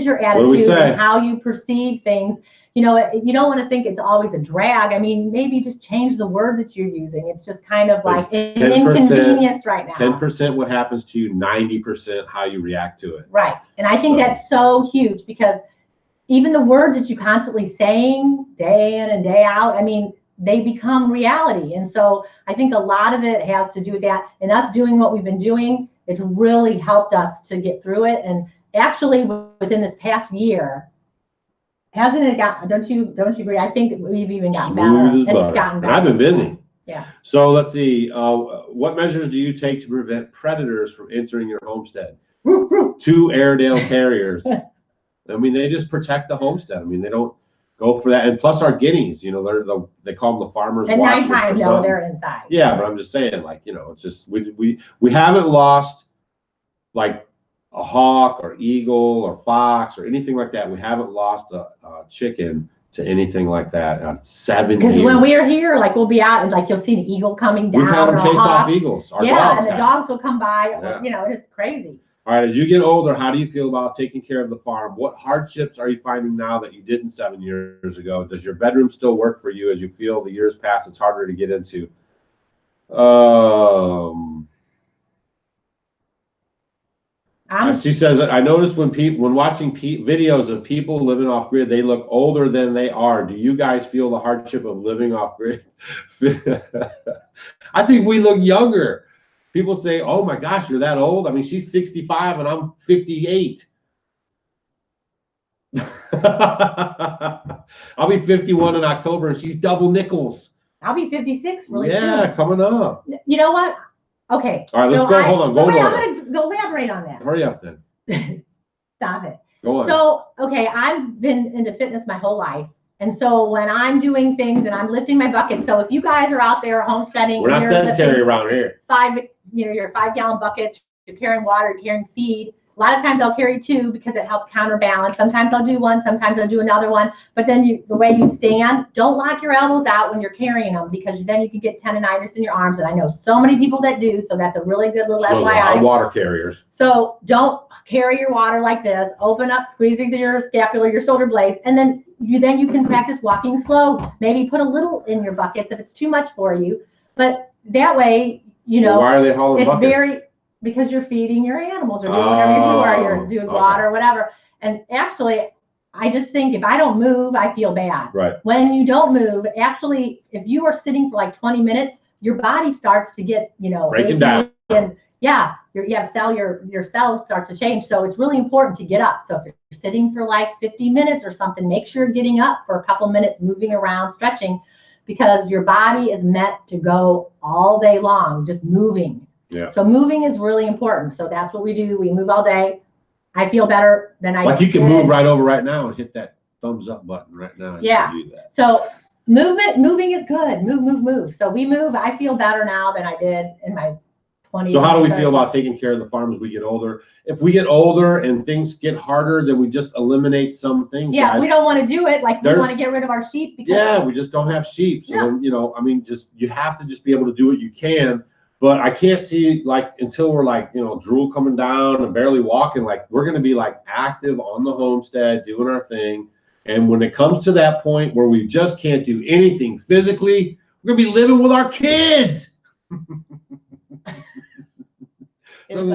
Speaker 2: your attitude and how you perceive things. You don't want to think it's always a drag. I mean, maybe just change the word that you're using. It's just kind of like an inconvenience right now.
Speaker 1: 10% what happens to you, 90% how you react to it.
Speaker 2: Right. And I think that's so huge, because even the words that you constantly saying day in and day out, I mean, they become reality. And so I think a lot of it has to do with that. And us doing what we've been doing, it's really helped us to get through it. And actually within this past year, hasn't it gotten, don't you agree? I think we've even gotten better. And it's gotten better.
Speaker 1: And I've been busy.
Speaker 2: Yeah.
Speaker 1: So let's see, what measures do you take to prevent predators from entering your homestead? 2 Airedale Terriers. I mean, they just protect the homestead. I mean, they don't go for that. And plus our guineas, they call them the farmers.
Speaker 2: At nighttime, no, they're inside.
Speaker 1: Yeah, but I'm just saying, like, it's just, we haven't lost like a hawk or eagle or fox or anything like that. We haven't lost a chicken to anything like that on 7 years.
Speaker 2: Because when we're here, like, we'll be out and like you'll see an eagle coming down.
Speaker 1: We've had them chase off eagles. Our dogs
Speaker 2: and the dogs will come by.
Speaker 1: Yeah.
Speaker 2: It's crazy.
Speaker 1: All right, as you get older, how do you feel about taking care of the farm? What hardships are you finding now that you didn't 7 years ago? Does your bedroom still work for you as you feel the years pass, it's harder to get into? She says, I noticed when watching videos of people living off grid, they look older than they are. Do you guys feel the hardship of living off grid? I think we look younger. People say, oh my gosh, you're that old? I mean, she's 65 and I'm 58. I'll be 51 in October and she's double nickels.
Speaker 2: I'll be 56 really soon.
Speaker 1: Yeah, coming up.
Speaker 2: You know what? Okay.
Speaker 1: All right, let's go. Hold on. Go
Speaker 2: wait, I'm going to go elaborate on that.
Speaker 1: Hurry up then.
Speaker 2: Stop it.
Speaker 1: Go on.
Speaker 2: So, okay, I've been into fitness my whole life. And so when I'm doing things and I'm lifting my bucket, so if you guys are out there homesteading,
Speaker 1: we're not sedentary around here.
Speaker 2: Your 5-gallon buckets, you're carrying water, you're carrying feed. A lot of times I'll carry 2 because it helps counterbalance. Sometimes I'll do 1, sometimes I'll do another one. But then the way you stand, don't lock your elbows out when you're carrying them, because then you can get tendonitis in your arms. And I know so many people that do, so that's a really good little FYI.
Speaker 1: Water carriers.
Speaker 2: So don't carry your water like this. Open up, squeezing to your scapula, your shoulder blades, and then you can practice walking slow. Maybe put a little in your buckets if it's too much for you. But that way,
Speaker 1: well, why are they hauling buckets?
Speaker 2: Because you're feeding your animals or doing whatever you do, or you're doing water or whatever. And actually, I just think if I don't move, I feel bad.
Speaker 1: Right.
Speaker 2: When you don't move, actually, if you are sitting for like 20 minutes, your body starts to get,
Speaker 1: breaking down.
Speaker 2: And yeah, your cells start to change. So it's really important to get up. So if you're sitting for like 50 minutes or something, make sure you're getting up for a couple minutes, moving around, stretching, because your body is meant to go all day long, just moving.
Speaker 1: Yeah.
Speaker 2: So moving is really important. So that's what we do. We move all day. I feel better than I
Speaker 1: Like you can
Speaker 2: did.
Speaker 1: move right over right now and hit that thumbs up button right now.
Speaker 2: Yeah.
Speaker 1: You can do that.
Speaker 2: So moving is good. Move. So we move. I feel better now than I did in my 20s.
Speaker 1: So how do we feel about taking care of the farm as we get older? If we get older and things get harder, then we just eliminate some things.
Speaker 2: Yeah,
Speaker 1: guys.
Speaker 2: we don't want to do it. Like we want to get rid of our sheep.
Speaker 1: Yeah, we just don't have sheep. So then, you know, I mean, you have to just be able to do what you can. But I can't see, like, until we're like, you know, drool coming down and barely walking, like we're going to be like active on the homestead doing our thing. And when it comes to that point where we just can't do anything physically, we're going to be living with our kids. So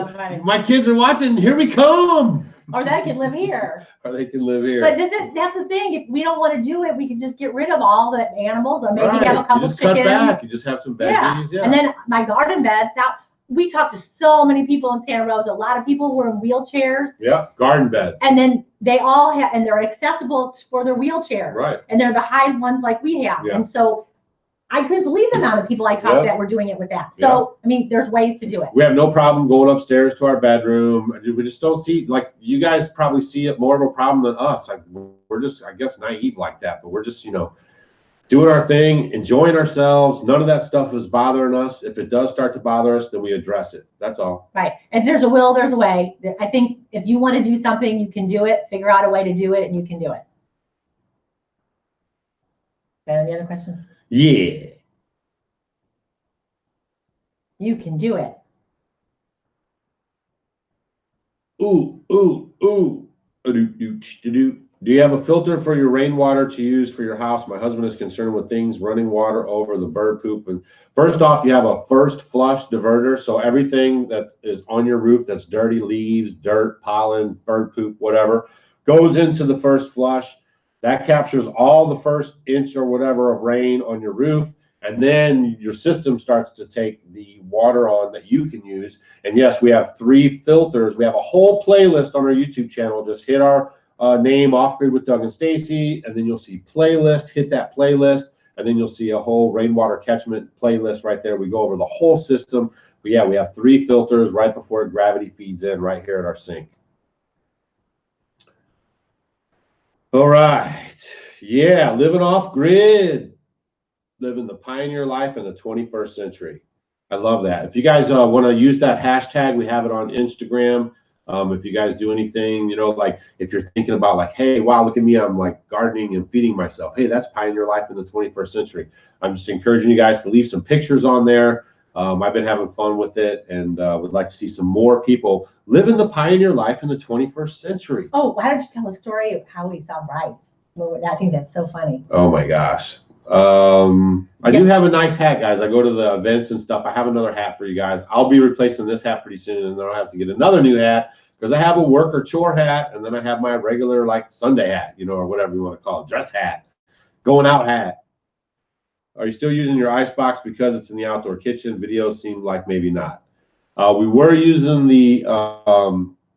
Speaker 1: my kids are watching, here we come.
Speaker 2: Or they can live here.
Speaker 1: Or they can live here.
Speaker 2: But that's the thing. If we don't want to do it, we can just get rid of all the animals, or maybe have a couple chickens.
Speaker 1: Cut back. You just have some veggies. Yeah.
Speaker 2: And then my garden beds. Now, we talked to so many people in Santa Rosa. A lot of people were in wheelchairs.
Speaker 1: Yeah, garden beds.
Speaker 2: And then they all have, and they're accessible for their wheelchairs.
Speaker 1: Right.
Speaker 2: And they're the high ones like we have. Yeah. And so I couldn't believe the amount of people I talked that were doing it with that. So, I mean, there's ways to do it.
Speaker 1: We have no problem going upstairs to our bedroom. We just don't see, like, you guys probably see it more of a problem than us. Like, we're just, I guess, naive like that. But we're just, you know, doing our thing, enjoying ourselves. None of that stuff is bothering us. If it does start to bother us, then we address it. That's all.
Speaker 2: Right. If there's a will, there's a way. I think if you want to do something, you can do it. Figure out a way to do it, and you can do it. Any other questions?
Speaker 1: Yeah.
Speaker 2: You can do it.
Speaker 1: Ooh. Do you have a filter for your rainwater to use for your house? My husband is concerned with things running water over the bird poop. And first off, you have a first flush diverter. So everything that is on your roof that's dirty, leaves, dirt, pollen, bird poop, whatever, goes into the first flush. That captures all the first inch or whatever of rain on your roof. And then your system starts to take the water on that you can use. And yes, we have 3 filters. We have a whole playlist on our YouTube channel. Just hit our name, Off Grid with Doug and Stacy, and then you'll see playlist. Hit that playlist, and then you'll see a whole rainwater catchment playlist right there. We go over the whole system. But yeah, we have 3 filters right before gravity feeds in right here at our sink. All right. Yeah, living off grid. Living the pioneer life in the 21st century. I love that. If you guys want to use that hashtag, we have it on Instagram. If you guys do anything, you know, like if you're thinking about like, hey, wow, look at me, I'm like gardening and feeding myself. Hey, that's pioneer life in the 21st century. I'm just encouraging you guys to leave some pictures on there. I've been having fun with it, and would like to see some more people living the pioneer life in the 21st century.
Speaker 2: Oh, why don't you tell a story of how we saw rice? I think that's so funny.
Speaker 1: Oh my gosh. I do have a nice hat, guys. I go to the events and stuff. I have another hat for you guys. I'll be replacing this hat pretty soon, and then I'll have to get another new hat because I have a work or chore hat, and then I have my regular like Sunday hat, you know, or whatever you want to call it, dress hat, going out hat. Are you still using your icebox because it's in the outdoor kitchen? Videos seem like maybe not. We were using the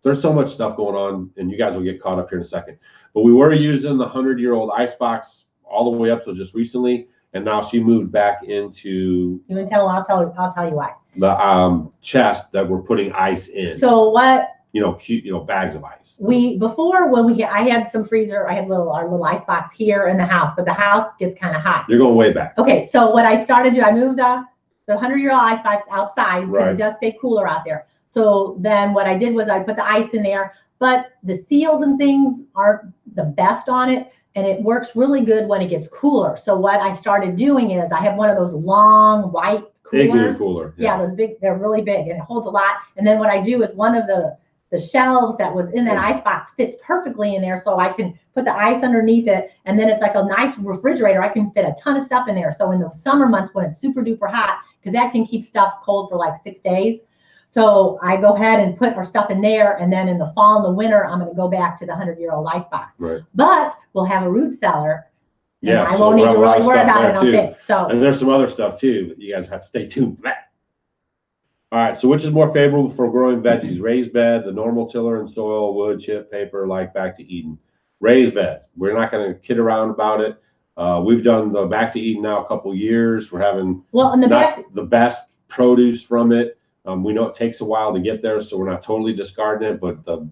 Speaker 1: there's so much stuff going on, and you guys will get caught up here in a second, but we were using the 100-year-old icebox all the way up till just recently, and now she moved back into.
Speaker 2: You want to tell? I'll tell you why.
Speaker 1: The chest that we're putting ice in.
Speaker 2: So what?
Speaker 1: You know, bags of ice.
Speaker 2: I had some freezer. I had our little ice box here in the house, but the house gets kind of hot.
Speaker 1: You're going way back.
Speaker 2: Okay, so what I started to do, I moved the 100-year-old ice box outside because it does stay cooler out there. So then what I did was I put the ice in there, but the seals and things aren't the best on it. And it works really good when it gets cooler. So what I started doing is I have one of those long white coolers.
Speaker 1: Igloo cooler.
Speaker 2: Yeah, those big, they're really big and it holds a lot. And then what I do is one of the shelves that was in that ice box fits perfectly in there. So I can put the ice underneath it. And then it's like a nice refrigerator. I can fit a ton of stuff in there. So in the summer months when it's super duper hot, because that can keep stuff cold for like 6 days. So I go ahead and put our stuff in there, and then in the fall and the winter, I'm going to go back to the 100-year-old ice box.
Speaker 1: Right.
Speaker 2: But we'll have a root cellar.
Speaker 1: Yeah,
Speaker 2: I won't need to really worry about it. Okay. So
Speaker 1: and there's some other stuff too, but you guys have to stay tuned for that. All right, so which is more favorable for growing veggies? Raised bed, the normal tiller and soil, wood, chip, paper, like Back to Eden. Raised beds. We're not going to kid around about it. We've done the Back to Eden now a couple years. We're having the best produce from it. We know it takes a while to get there, so we're not totally discarding it, but the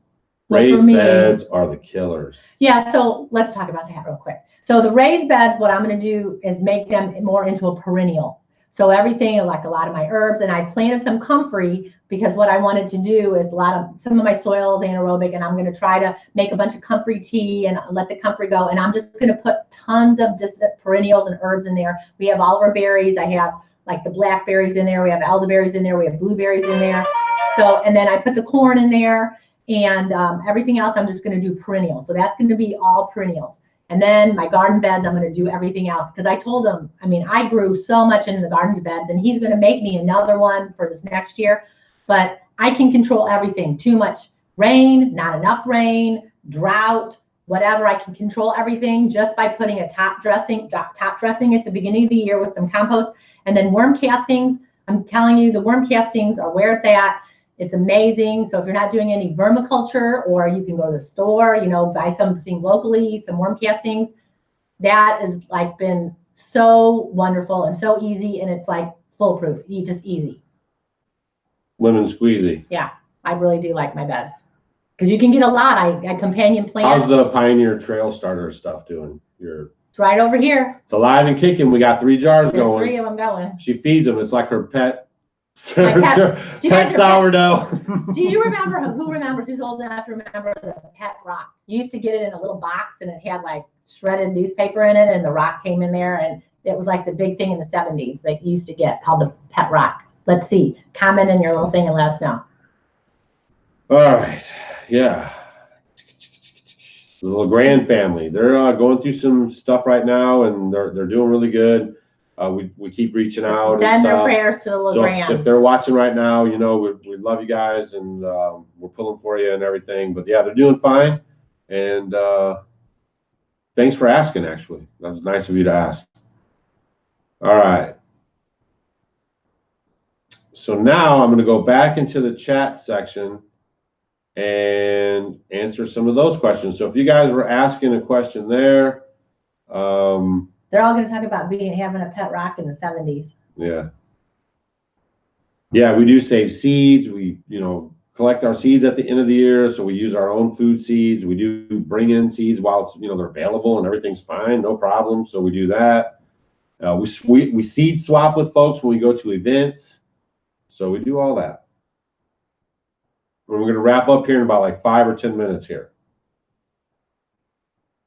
Speaker 1: raised beds are the killers.
Speaker 2: Yeah, so let's talk about that real quick. So the raised beds, what I'm going to do is make them more into a perennial. So everything, like a lot of my herbs, and I planted some comfrey because what I wanted to do is some of my soil is anaerobic, and I'm going to try to make a bunch of comfrey tea and let the comfrey go. And I'm just going to put tons of distant perennials and herbs in there. We have all of our berries. I have like the blackberries in there. We have elderberries in there. We have blueberries in there. So, and then I put the corn in there, and everything else I'm just going to do perennials. So that's going to be all perennials. And then my garden beds, I'm going to do everything else. Because I told him, I mean, I grew so much in the garden beds, and he's going to make me another one for this next year. But I can control everything. Too much rain, not enough rain, drought, whatever. I can control everything just by putting a top dressing at the beginning of the year with some compost. And then worm castings. I'm telling you, the worm castings are where it's at. It's amazing. So if you're not doing any vermiculture, or you can go to the store, you know, buy something locally, some worm castings. That has like been so wonderful and so easy, and it's like foolproof. Just easy.
Speaker 1: Lemon squeezy.
Speaker 2: Yeah, I really do like my beds because you can get a lot. I companion plant.
Speaker 1: How's the Pioneer Trail Starter stuff doing?
Speaker 2: It's right over here.
Speaker 1: It's alive and kicking. We got 3 jars going.
Speaker 2: There's 3 of them going.
Speaker 1: She feeds them. It's like her pet.
Speaker 2: Pet
Speaker 1: sourdough.
Speaker 2: Do you remember, who's old enough to remember the pet rock? You used to get it in a little box, and it had like shredded newspaper in it, and the rock came in there, and it was like the big thing in the 70s that you used to get, called the pet rock. Let's see. Comment in your little thing and let us know.
Speaker 1: All right. Yeah. The LeGrand family. They're going through some stuff right now, and they're doing really good. We keep reaching out.
Speaker 2: Send their prayers to the LeGrand.
Speaker 1: So if they're watching right now, you know, we love you guys, and we're pulling for you and everything. But yeah, they're doing fine. And thanks for asking, actually. That was nice of you to ask. All right. So now I'm going to go back into the chat section and answer some of those questions. So if you guys were asking a question there,
Speaker 2: they're all going to talk about having a pet rock in the 70s.
Speaker 1: Yeah. Yeah, we do save seeds. We, you know, collect our seeds at the end of the year. So we use our own food seeds. We do bring in seeds while it's, you know, they're available and everything's fine, no problem. So we do that. We seed swap with folks when we go to events. So we do all that. And we're going to wrap up here in about like 5 or 10 minutes here.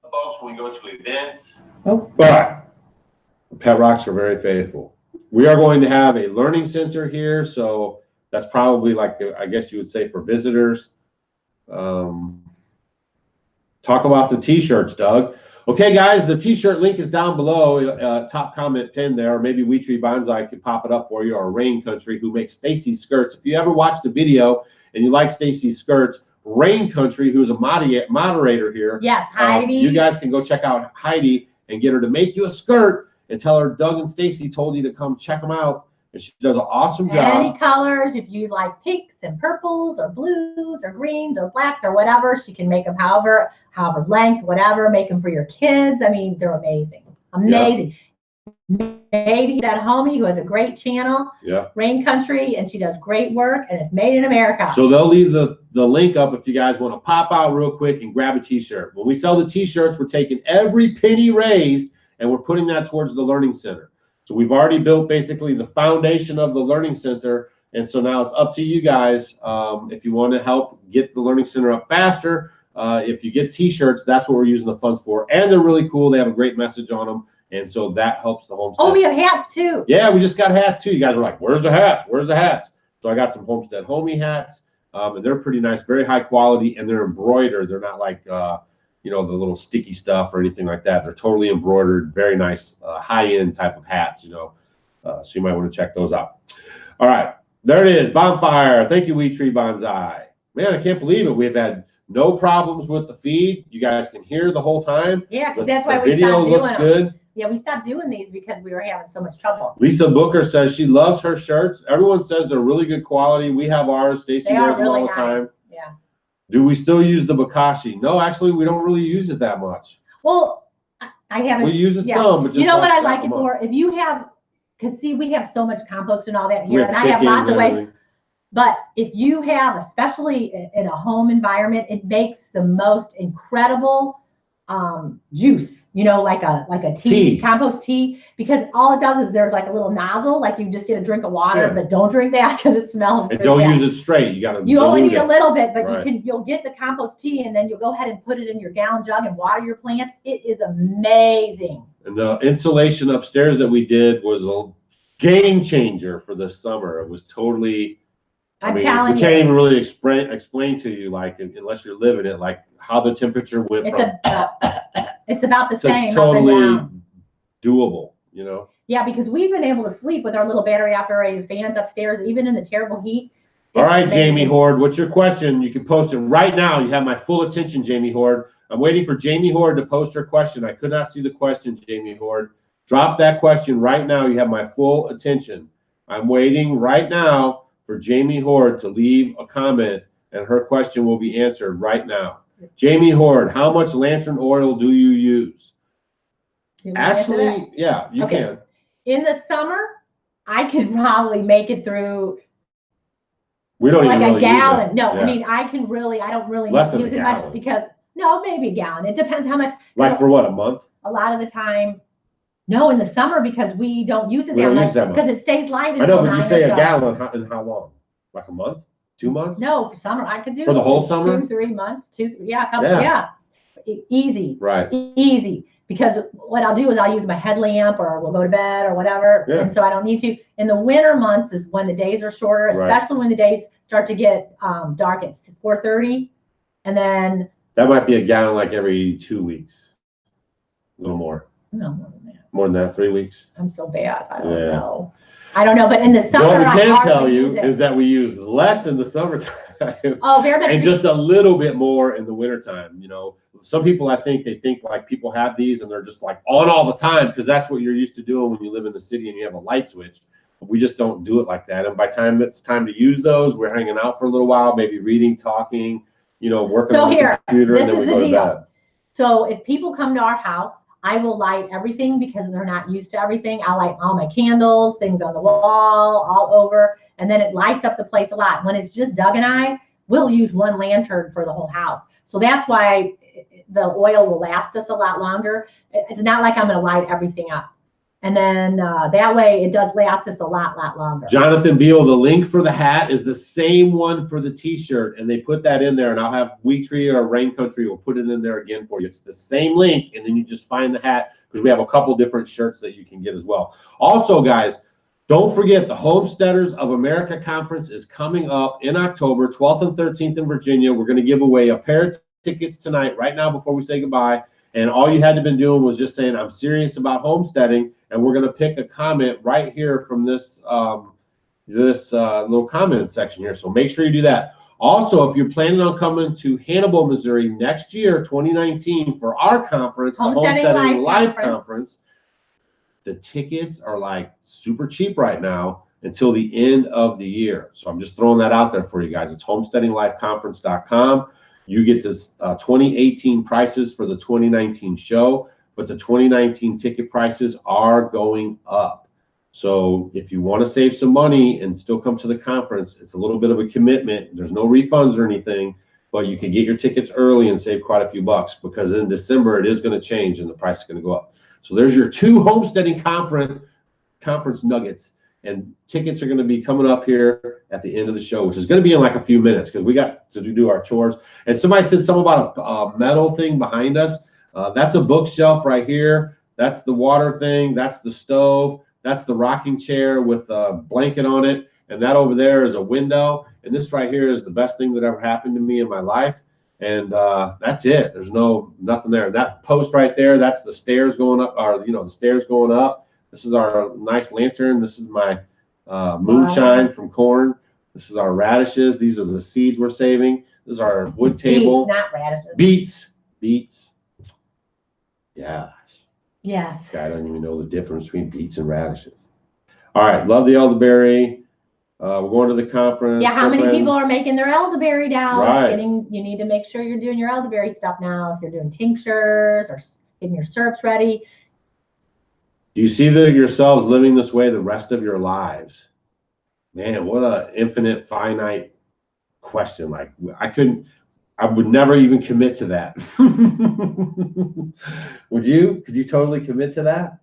Speaker 1: Folks, when we go to events.
Speaker 2: Oh.
Speaker 1: But pet rocks are very faithful. We are going to have a learning center here. So that's probably like, I guess you would say, for visitors. Talk about the t-shirts, Doug. Okay, guys, the t-shirt link is down below, top comment pin there. Maybe We Tree Bonsai could pop it up for you, or Rain Country, who makes Stacy's skirts. If you ever watched the video and you like Stacy's skirts, Rain Country, who's a moderator here.
Speaker 2: Yes, Heidi.
Speaker 1: You guys can go check out Heidi and get her to make you a skirt and tell her Doug and Stacy told you to come check them out. And she does an awesome job.
Speaker 2: Any colors, if you like pinks and purples or blues or greens or blacks or whatever, she can make them however length, whatever, make them for your kids. I mean, they're amazing. Amazing. Yeah. Made at Homie, who has a great channel,
Speaker 1: yeah,
Speaker 2: Rain Country, and she does great work, and it's made in America.
Speaker 1: So they'll leave the link up if you guys want to pop out real quick and grab a t-shirt. When we sell the t-shirts, we're taking every penny raised and we're putting that towards the Learning Center. So we've already built basically the foundation of the Learning Center, and so now it's up to you guys if you want to help get the Learning Center up faster. If you get t-shirts, that's what we're using the funds for, and they're really cool. They have a great message on them. And so that helps the homestead.
Speaker 2: Oh, we have hats too.
Speaker 1: Yeah, we just got hats too. You guys were like, where's the hats? Where's the hats? So I got some Homestead Homie hats. And they're pretty nice, very high quality, and they're embroidered. They're not like, you know, the little sticky stuff or anything like that. They're totally embroidered, very nice, high-end type of hats, you know. So you might want to check those out. All right, there it is, bonfire. Thank you, We Tree Bonsai. Man, I can't believe it. We've had no problems with the feed. You guys can hear the whole time.
Speaker 2: Yeah, because that's why
Speaker 1: we stopped doing them. The video looks good.
Speaker 2: Yeah, we stopped doing these because we were having so much trouble.
Speaker 1: Lisa Booker says she loves her shirts. Everyone says they're really good quality. We have ours. Stacy wears them all the time.
Speaker 2: Yeah.
Speaker 1: Do we still use the Bokashi? No, actually, we don't really use it that much.
Speaker 2: Well, I haven't.
Speaker 1: We use it some, but just
Speaker 2: you know what I
Speaker 1: like
Speaker 2: like it for? If you have, because see, we have so much compost and all that
Speaker 1: We
Speaker 2: here,
Speaker 1: have
Speaker 2: and I have lots of
Speaker 1: chickens
Speaker 2: ways. But if you have, especially in a home environment, it makes the most incredible juice, you know, like a tea, compost tea, because all it does is there's like a little nozzle, like you just get a drink of water, but don't drink that because it smells.
Speaker 1: And don't use it straight. You
Speaker 2: only need a little bit, but
Speaker 1: right.
Speaker 2: you'll get the compost tea, and then you'll go ahead and put it in your gallon jug and water your plants. It is amazing.
Speaker 1: And the insulation upstairs that we did was a game changer for this summer. It was totally, I mean, we can't even really explain to you, like, unless you're living it, like how the temperature went.
Speaker 2: It's about the same.
Speaker 1: Totally doable, you know?
Speaker 2: Yeah, because we've been able to sleep with our little battery operated fans upstairs, even in the terrible heat.
Speaker 1: All right, Jamie Horde, what's your question? You can post it right now. You have my full attention, Jamie Horde. I'm waiting for Jamie Horde to post her question. I could not see the question, Jamie Horde. Drop that question right now. You have my full attention. I'm waiting right now for Jamie Horde to leave a comment, and her question will be answered right now. Jamie Horde, how much lantern oil do you use? Actually, yeah, you can.
Speaker 2: In the summer, I could probably make it through.
Speaker 1: We don't
Speaker 2: like
Speaker 1: even really
Speaker 2: a gallon.
Speaker 1: Use it.
Speaker 2: No,
Speaker 1: yeah.
Speaker 2: I mean, I don't really
Speaker 1: Less than
Speaker 2: use
Speaker 1: a
Speaker 2: it
Speaker 1: gallon.
Speaker 2: much because, no, maybe a gallon. It depends how much.
Speaker 1: Like for what, a month?
Speaker 2: A lot of the time. No, in the summer, because we don't use it that much because it stays light until 9
Speaker 1: I know, but you say
Speaker 2: or so.
Speaker 1: a gallon in how long? Like a month? 2 months?
Speaker 2: No, for summer I could do
Speaker 1: for the whole summer.
Speaker 2: 2-3 months. Easy.
Speaker 1: Right.
Speaker 2: Easy. Because what I'll do is I'll use my headlamp, or we'll go to bed or whatever, and so I don't need to. In the winter months is when the days are shorter, especially when the days start to get dark at 4:30, and then
Speaker 1: that might be a gallon like every 2 weeks, a little more.
Speaker 2: No, more than that.
Speaker 1: More than that, 3 weeks.
Speaker 2: I'm so bad. I don't know. But in the summer,
Speaker 1: what we can tell you is that we use less in the summertime.
Speaker 2: Oh, very much.
Speaker 1: And just a little bit more in the wintertime. You know, some people, I think, they think like people have these and they're just like on all the time because that's what you're used to doing when you live in the city and you have a light switch. But we just don't do it like that. And by the time it's time to use those, we're hanging out for a little while, maybe reading, talking, you know, working on the computer, and then we go to bed.
Speaker 2: So if people come to our house, I will light everything because they're not used to everything. I light all my candles, things on the wall, all over, and then it lights up the place a lot. When it's just Doug and I, we'll use one lantern for the whole house. So that's why the oil will last us a lot longer. It's not like I'm going to light everything up. And then that way it does last us a lot longer.
Speaker 1: Jonathan Beal, the link for the hat is the same one for the t-shirt, and they put that in there, and I'll have Wheatree or Rain Country will put it in there again for you. It's the same link, and then you just find the hat because we have a couple different shirts that you can get as well. Also, guys, don't forget the Homesteaders of America Conference is coming up in October, 12th and 13th in Virginia. We're going to give away a pair of tickets tonight, right now, before we say goodbye. And all you had to been doing was just saying, I'm serious about homesteading. And we're going to pick a comment right here from this little comment section here. So make sure you do that. Also, if you're planning on coming to Hannibal, Missouri next year, 2019, for our conference, the Homesteading Live Conference, the tickets are like super cheap right now until the end of the year. So I'm just throwing that out there for you guys. It's homesteadingliveconference.com. You get this 2018 prices for the 2019 show, but the 2019 ticket prices are going up. So if you want to save some money and still come to the conference, it's a little bit of a commitment. There's no refunds or anything, but you can get your tickets early and save quite a few bucks because in December it is going to change and the price is going to go up. So there's your 2 homesteading conference nuggets. And tickets are going to be coming up here at the end of the show, which is going to be in like a few minutes because we got to do our chores. And somebody said something about a metal thing behind us. That's a bookshelf right here. That's the water thing. That's the stove. That's the rocking chair with a blanket on it. And that over there is a window. And this right here is the best thing that ever happened to me in my life. And that's it. There's nothing there. That post right there, that's the stairs going up, or the stairs going up. This is our nice lantern. This is my moonshine from corn. This is our radishes. These are the seeds we're saving. This is our wood table.
Speaker 2: Beets, not radishes.
Speaker 1: Beets. Yeah.
Speaker 2: Yes.
Speaker 1: I don't even know the difference between beets and radishes. All right, love the elderberry. We're going to the conference.
Speaker 2: Yeah, how many people are making their elderberry now?
Speaker 1: Right.
Speaker 2: You need to make sure you're doing your elderberry stuff now. If you're doing tinctures or getting your syrups ready.
Speaker 1: Do you see that yourselves living this way the rest of your lives? Man, what a infinite, finite question. Like I would never even commit to that. Would you? Could you totally commit to that?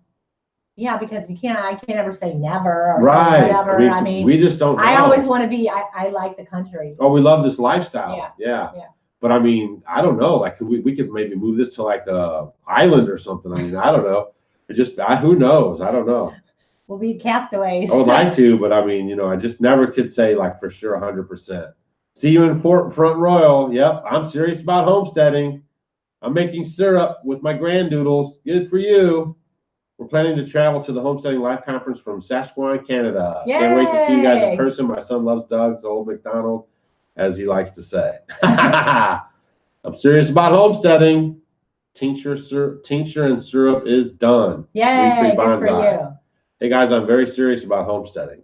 Speaker 2: Yeah, because I can't ever say never or
Speaker 1: Right.
Speaker 2: whatever. I mean,
Speaker 1: we just don't know.
Speaker 2: I always want to be, I like the country.
Speaker 1: Oh, we love this lifestyle.
Speaker 2: Yeah.
Speaker 1: But I mean, I don't know. Like, we could maybe move this to like a island or something. I mean, I don't know. It just, who knows? I don't know.
Speaker 2: We'll be castaways.
Speaker 1: I would like to, but I mean, I just never could say like for sure 100%. See you in Front Royal. Yep, I'm serious about homesteading. I'm making syrup with my grandoodles. Good for you. We're planning to travel to the Homesteading Life Conference from Saskatchewan, Canada.
Speaker 2: Yay!
Speaker 1: Can't wait to see you guys in person. My son loves Doug's Old McDonald, as he likes to say. I'm serious about homesteading. Tincture and syrup is done.
Speaker 2: Yay, good for you.
Speaker 1: Hey guys, I'm very serious about homesteading.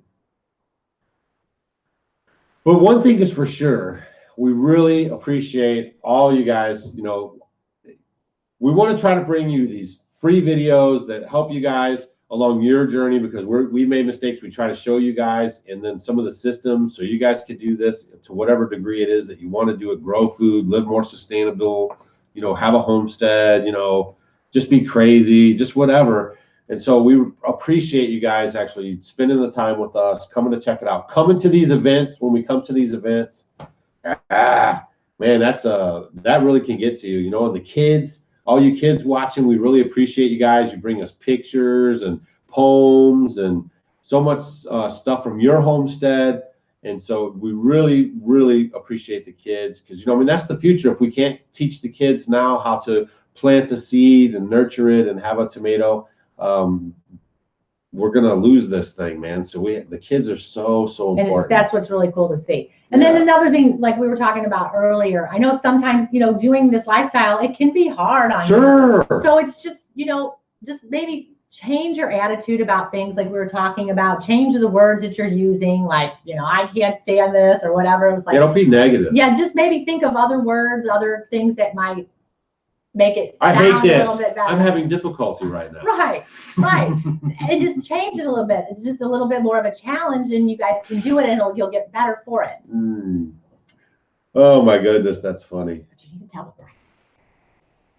Speaker 1: But one thing is for sure, we really appreciate all you guys. We want to try to bring you these free videos that help you guys along your journey, because we made mistakes. We try to show you guys, and then some of the systems so you guys could do this to whatever degree it is that you want to do it, grow food, live more sustainable, have a homestead, just be crazy, just whatever. And so we appreciate you guys actually spending the time with us, coming to check it out, coming to these events. When we come to these events, man, that really can get to you, and the kids. All you kids watching, we really appreciate you guys. You bring us pictures and poems and so much stuff from your homestead. And so we really, really appreciate the kids, because, that's the future. If we can't teach the kids now how to plant a seed and nurture it and have a tomato, we're going to lose this thing, man. So the kids are so important.
Speaker 2: And that's what's really cool to see. And then another thing, like we were talking about earlier, I know sometimes, doing this lifestyle, it can be hard on you. So it's just, just maybe change your attitude about things, like we were talking about. Change the words that you're using, like, I can't stand this or whatever. It was like,
Speaker 1: don't be negative.
Speaker 2: Yeah, just maybe think of other words, other things that might make it
Speaker 1: I hate this.
Speaker 2: A little bit better.
Speaker 1: I'm having difficulty right now.
Speaker 2: Right. And just change it a little bit. It's just a little bit more of a challenge, and you guys can do it, and you'll get better for it.
Speaker 1: Oh my goodness, that's funny.
Speaker 2: But you need to tell them.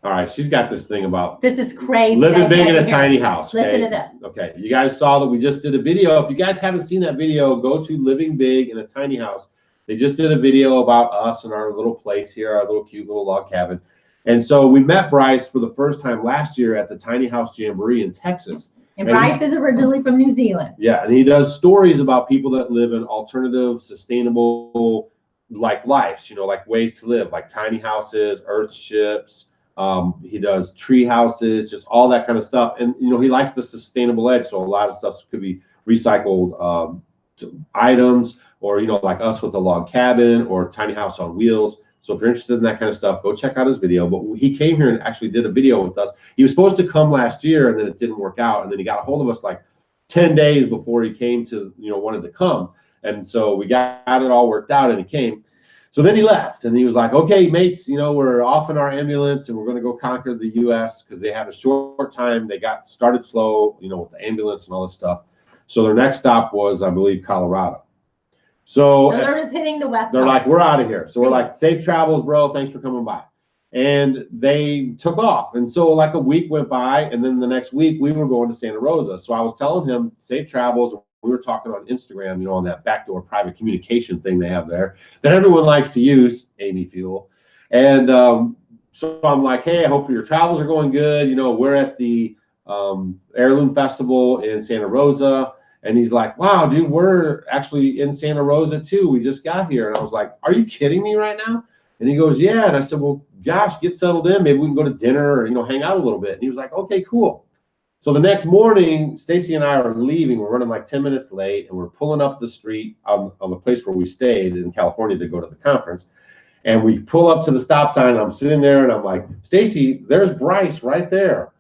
Speaker 1: All right, she's got this thing about
Speaker 2: this is crazy.
Speaker 1: Living big in a tiny house. Okay?
Speaker 2: Listen to this.
Speaker 1: Okay, you guys saw that we just did a video. If you guys haven't seen that video, go to Living Big in a Tiny House. They just did a video about us and our little place here, our little cute little log cabin. And so we met Bryce for the first time last year at the Tiny House Jamboree in Texas.
Speaker 2: And Bryce is originally from New Zealand.
Speaker 1: Yeah, and he does stories about people that live in alternative, sustainable, lives, like ways to live, like tiny houses, earth ships. He does tree houses, just all that kind of stuff. And, he likes the sustainable edge. So a lot of stuff could be recycled items, or, like us with a log cabin or tiny house on wheels. So if you're interested in that kind of stuff, go check out his video. But he came here and actually did a video with us. He was supposed to come last year, and then it didn't work out. And then he got a hold of us like 10 days before he came to, wanted to come. And so we got it all worked out, and he came. So then he left, and he was like, okay, mates, we're off in our ambulance, and we're going to go conquer the U.S. because they had a short time. They got started slow, with the ambulance and all this stuff. So their next stop was, I believe, Colorado. So
Speaker 2: they're just hitting the west.
Speaker 1: They're like, we're out of here. So we're like, safe travels, bro. Thanks for coming by. And they took off. And so like a week went by, and then the next week we were going to Santa Rosa. So I was telling him safe travels. We were talking on Instagram, on that backdoor private communication thing they have there that everyone likes to use, Amy Fuel. And so I'm like, hey, I hope your travels are going good. We're at the Heirloom Festival in Santa Rosa. And he's like, wow, dude, we're actually in Santa Rosa too. We just got here. And I was like, are you kidding me right now? And he goes, yeah. And I said, well, gosh, get settled in. Maybe we can go to dinner or, hang out a little bit. And he was like, okay, cool. So the next morning, Stacy and I are leaving. We're running like 10 minutes late, and we're pulling up the street on the place where we stayed in California to go to the conference. And we pull up to the stop sign, and I'm sitting there, and I'm like, Stacy, there's Bryce right there.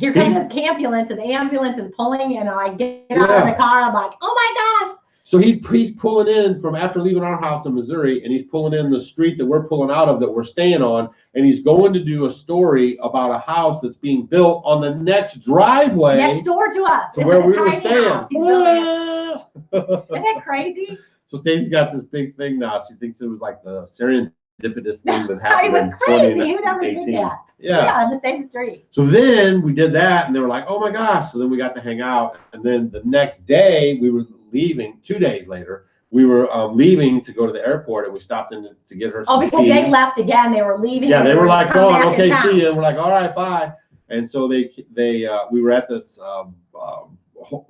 Speaker 2: Here comes this ambulance, and the ambulance is pulling, and I get out of the car. I'm like, oh my gosh.
Speaker 1: So he's pulling in from after leaving our house in Missouri, and he's pulling in the street that we're pulling out of that we're staying on, and he's going to do a story about a house that's being built on the next driveway.
Speaker 2: Next door to us.
Speaker 1: To where we were staying.
Speaker 2: Isn't that crazy?
Speaker 1: So Stacy's got this big thing now. She thinks it was like the serendipitous thing that happened
Speaker 2: It
Speaker 1: in
Speaker 2: was crazy. Who
Speaker 1: 2018.
Speaker 2: never did that?
Speaker 1: Yeah,
Speaker 2: on the same street.
Speaker 1: So then we did that, and they were like, oh my gosh. So then we got to hang out. And then the next day, we were leaving, 2 days later, we were leaving to go to the airport, and we stopped in to get her some
Speaker 2: Oh, because
Speaker 1: tea.
Speaker 2: they left again. They were leaving.
Speaker 1: Yeah, they were like, going, okay, see you. And we're like, all right, bye. And so we were at this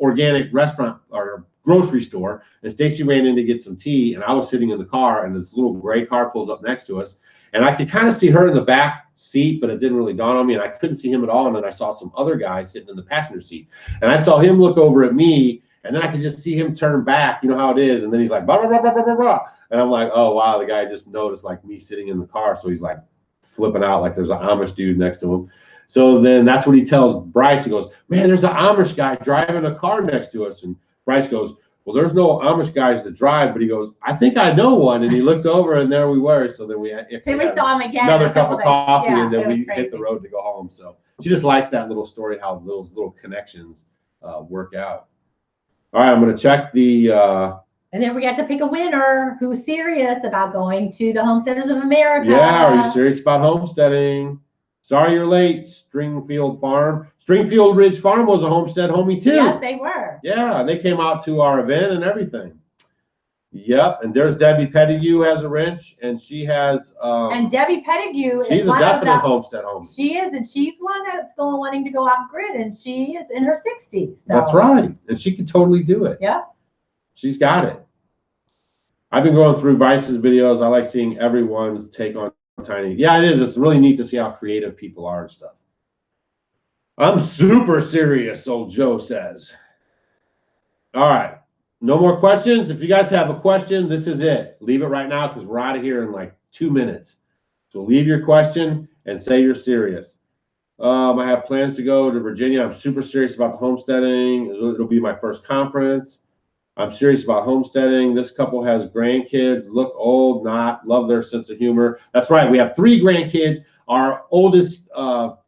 Speaker 1: organic restaurant or grocery store, and Stacy ran in to get some tea, and I was sitting in the car, and this little gray car pulls up next to us, and I could kind of see her in the back seat, but it didn't really dawn on me, and I couldn't see him at all. And then I saw some other guy sitting in the passenger seat, and I saw him look over at me, and then I could just see him turn back. You know how it is. And then he's like, blah, blah, blah, blah, blah, blah. And I'm like, oh wow, the guy just noticed like me sitting in the car, so he's like flipping out like there's an Amish dude next to him. So then that's what he tells Bryce. He goes, man, there's an Amish guy driving a car next to us. And Bryce goes, well, there's no Amish guys that drive, but he goes, I think I know one. And he looks over, and there we were. So then we
Speaker 2: saw him again.
Speaker 1: Another cup of coffee, and then we
Speaker 2: crazy.
Speaker 1: hit the road to go home. So she just likes that little story, how those little connections work out. All right, I'm going to check the.
Speaker 2: And then we got to pick a winner who's serious about going to the Homesteaders of America.
Speaker 1: Yeah, are you serious about homesteading? Sorry you're late, Stringfield Farm. Stringfield Ridge Farm was a homestead homie too.
Speaker 2: Yes, they were.
Speaker 1: Yeah, they came out to our event and everything. Yep, and there's Debbie Pettigrew has a wrench, and she has.
Speaker 2: And Debbie Pettigrew
Speaker 1: she's
Speaker 2: is
Speaker 1: a
Speaker 2: one
Speaker 1: definite
Speaker 2: of the,
Speaker 1: homestead homie.
Speaker 2: She is, and she's one that's wanting to go off grid, and she is in her 60s. So.
Speaker 1: That's right, and she could totally do it.
Speaker 2: Yeah.
Speaker 1: She's got it. I've been going through Bryce's videos. I like seeing everyone's take on tiny. Yeah, it is. It's really neat to see how creative people are and stuff. I'm super serious, old Joe says. All right. No more questions. If you guys have a question, this is it. Leave it right now because we're out of here in like 2 minutes. So leave your question and say you're serious. I have plans to go to Virginia. I'm super serious about the homesteading. It'll be my first conference. I'm serious about homesteading. This couple has grandkids, look old, not, love their sense of humor. That's right. We have 3 grandkids. Our oldest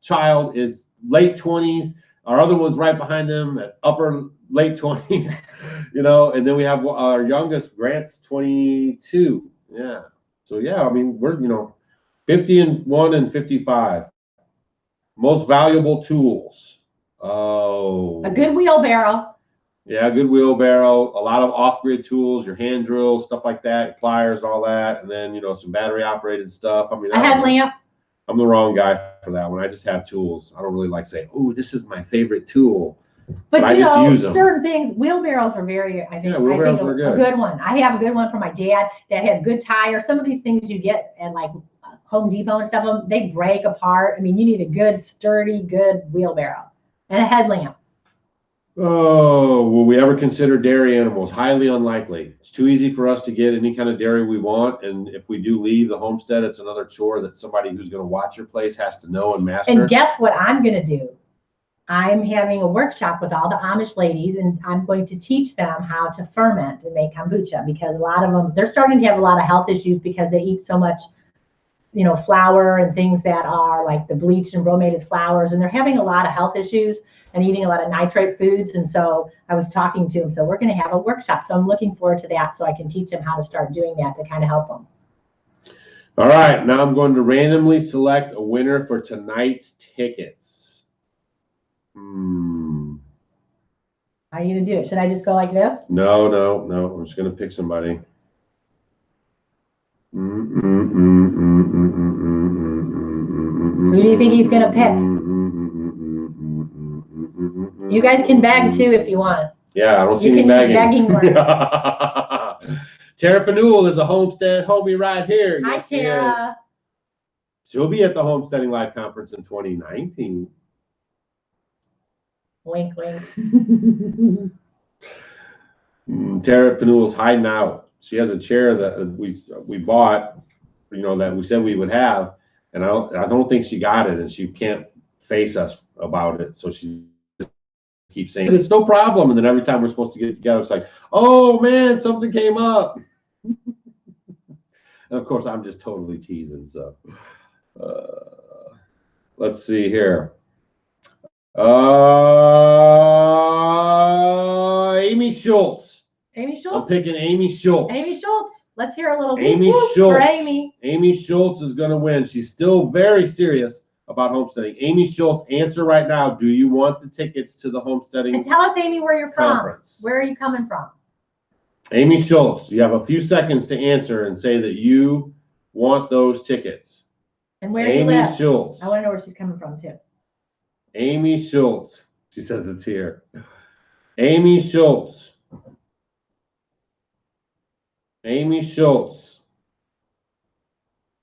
Speaker 1: child is late 20s. Our other one's right behind them at upper late 20s, you know, and then we have our youngest, Grant's 22. Yeah. So, yeah, I mean, we're, 51 and 55. Most valuable tools. Oh.
Speaker 2: A good wheelbarrow.
Speaker 1: Yeah, good wheelbarrow, a lot of off-grid tools, your hand drills, stuff like that, pliers and all that, and then, some battery-operated stuff. I mean,
Speaker 2: a headlamp.
Speaker 1: I'm the wrong guy for that one. I just have tools. I don't really like saying, oh, this is my favorite tool. But I just use them.
Speaker 2: Certain things, wheelbarrows are very, I think,
Speaker 1: are good.
Speaker 2: A good one. I have a good one from my dad that has good tires. Some of these things you get at like Home Depot and stuff, they break apart. I mean, you need a good, sturdy, good wheelbarrow and a headlamp.
Speaker 1: Oh, will we ever consider dairy animals? Highly unlikely. It's too easy for us to get any kind of dairy we want. And if we do leave the homestead, it's another chore that somebody who's going to watch your place has to know and master.
Speaker 2: And guess what I'm going to do? I'm having a workshop with all the Amish ladies, and I'm going to teach them how to ferment and make kombucha, because a lot of them, they're starting to have a lot of health issues because they eat so much, flour and things that are like the bleached and bromated flours, and they're having a lot of health issues and eating a lot of nitrate foods. And so I was talking to them, so we're going to have a workshop. So I'm looking forward to that, so I can teach them how to start doing that to kind of help them.
Speaker 1: All right, now I'm going to randomly select a winner for tonight's tickets.
Speaker 2: How are you going to do it? Should I just go like this?
Speaker 1: No. I'm just going to pick somebody.
Speaker 2: Who do you think he's going to pick? You guys can bag too if you want.
Speaker 1: Yeah, I don't see any bagging. Tara Panul is a homestead homie right here.
Speaker 2: Hi,
Speaker 1: yes,
Speaker 2: Tara.
Speaker 1: She'll be at the Homesteading Live Conference in 2019.
Speaker 2: Wink, wink.
Speaker 1: Tara Panul's hiding out. She has a chair that we bought, that we said we would have, and I don't think she got it, and she can't face us about it. So she keeps saying, it's no problem. And then every time we're supposed to get together, it's like, oh man, something came up. And of course, I'm just totally teasing. So let's see here. Amy Schultz.
Speaker 2: Amy Schultz.
Speaker 1: I'm picking Amy Schultz.
Speaker 2: Amy Schultz. Let's hear a little
Speaker 1: Amy
Speaker 2: whoop, whoop
Speaker 1: Schultz.
Speaker 2: for Amy.
Speaker 1: Amy Schultz is going to win. She's still very serious about homesteading. Amy Schultz, answer right now. Do you want the tickets to the homesteading
Speaker 2: And tell us, Amy, where you're from.
Speaker 1: conference?
Speaker 2: Where are you coming from?
Speaker 1: Amy Schultz, you have a few seconds to answer and say that you want those tickets.
Speaker 2: And where
Speaker 1: Amy
Speaker 2: you live.
Speaker 1: Schultz.
Speaker 2: I want to know where she's coming from, too.
Speaker 1: Amy Schultz. She says it's here. Amy Schultz. Amy Schultz.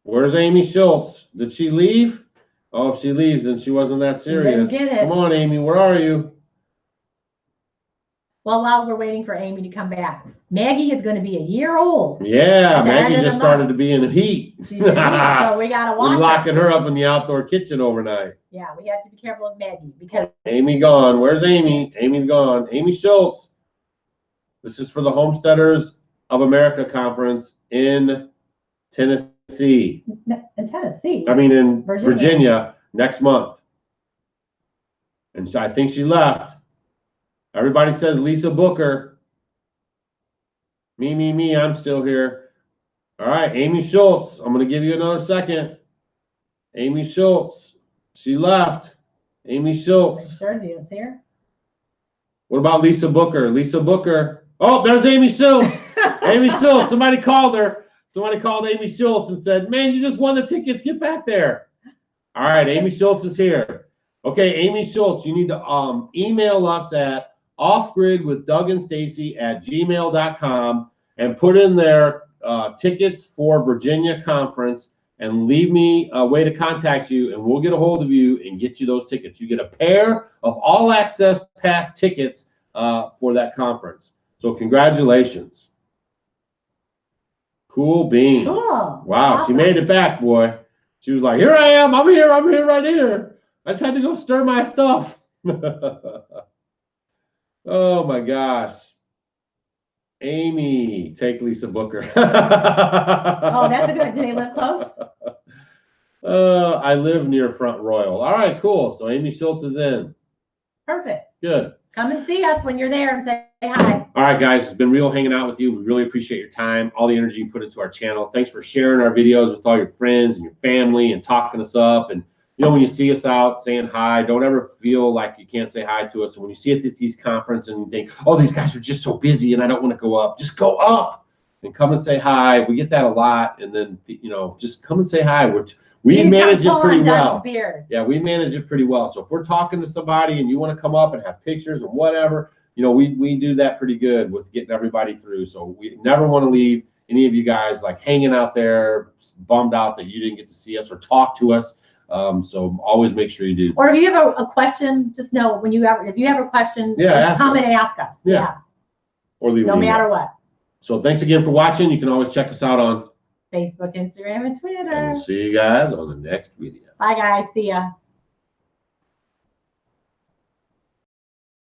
Speaker 1: Where's Amy Schultz? Did she leave? Oh, if she leaves, then she wasn't that serious.
Speaker 2: Get it.
Speaker 1: Come on, Amy, where are you?
Speaker 2: Well, while we're waiting for Amy to come back, Maggie is going to be a year old.
Speaker 1: Yeah,
Speaker 2: At the end
Speaker 1: Maggie
Speaker 2: of
Speaker 1: just
Speaker 2: the
Speaker 1: started
Speaker 2: month.
Speaker 1: to be in the heat.
Speaker 2: She's in heat, so we got to
Speaker 1: We're
Speaker 2: watch
Speaker 1: locking her up in the outdoor kitchen overnight.
Speaker 2: Yeah, we have to be careful of Maggie because
Speaker 1: Amy gone. Where's Amy? Amy's gone. Amy Schultz. This is for the Homesteaders of America Conference in Tennessee.
Speaker 2: in Tennessee.
Speaker 1: I mean, in
Speaker 2: Virginia.
Speaker 1: Virginia next month. And I think she left. Everybody says Lisa Booker. Me, I'm still here. All right, Amy Schultz. I'm going to give you another second. Amy Schultz. She left. Amy Schultz.
Speaker 2: Sure, do you see her?
Speaker 1: What about Lisa Booker? Lisa Booker. Oh, there's Amy Schultz. Amy Schultz. Somebody called her. Somebody called Amy Schultz and said, man, you just won the tickets. Get back there. All right, Amy Schultz is here. Okay, Amy Schultz, you need to email us at offgridwithdougandstacy@gmail.com and put in there tickets for Virginia Conference and leave me a way to contact you, and we'll get a hold of you and get you those tickets. You get a pair of all-access pass tickets for that conference. So congratulations. Cool beans.
Speaker 2: Cool.
Speaker 1: Wow,
Speaker 2: Awesome.
Speaker 1: She made it back, boy. She was like, here I am. I'm here right here. I just had to go stir my stuff. Oh, my gosh. Amy, take Lisa Booker.
Speaker 2: Oh, that's a good. Do they live close?
Speaker 1: I live near Front Royal. All right, cool. So Amy Schultz is in.
Speaker 2: Perfect.
Speaker 1: Good.
Speaker 2: Come and see us when you're there and say hi.
Speaker 1: All right, guys. It's been real hanging out with you. We really appreciate your time, all the energy you put into our channel. Thanks for sharing our videos with all your friends and your family and talking us up. And, you know, when you see us out saying hi, don't ever feel like you can't say hi to us. And when you see us at these conferences and you think, oh, these guys are just so busy and I don't want to go up, just go up and come and say hi. We get that a lot. And then, you know, just come and say hi. We manage it pretty well. Yeah, we manage it pretty well. So if we're talking to somebody and you want to come up and have pictures or whatever, you know, we do that pretty good with getting everybody through. So we never want to leave any of you guys like hanging out there, bummed out that you didn't get to see us or talk to us. So always make sure you do.
Speaker 2: Or if you have a question, just know if you have a question, just come and ask us.
Speaker 1: Yeah. Or leave
Speaker 2: no matter what.
Speaker 1: So thanks again for watching. You can always check us out on
Speaker 2: Facebook, Instagram, and Twitter.
Speaker 1: And we'll see you guys on the next video.
Speaker 2: Bye, guys. See ya.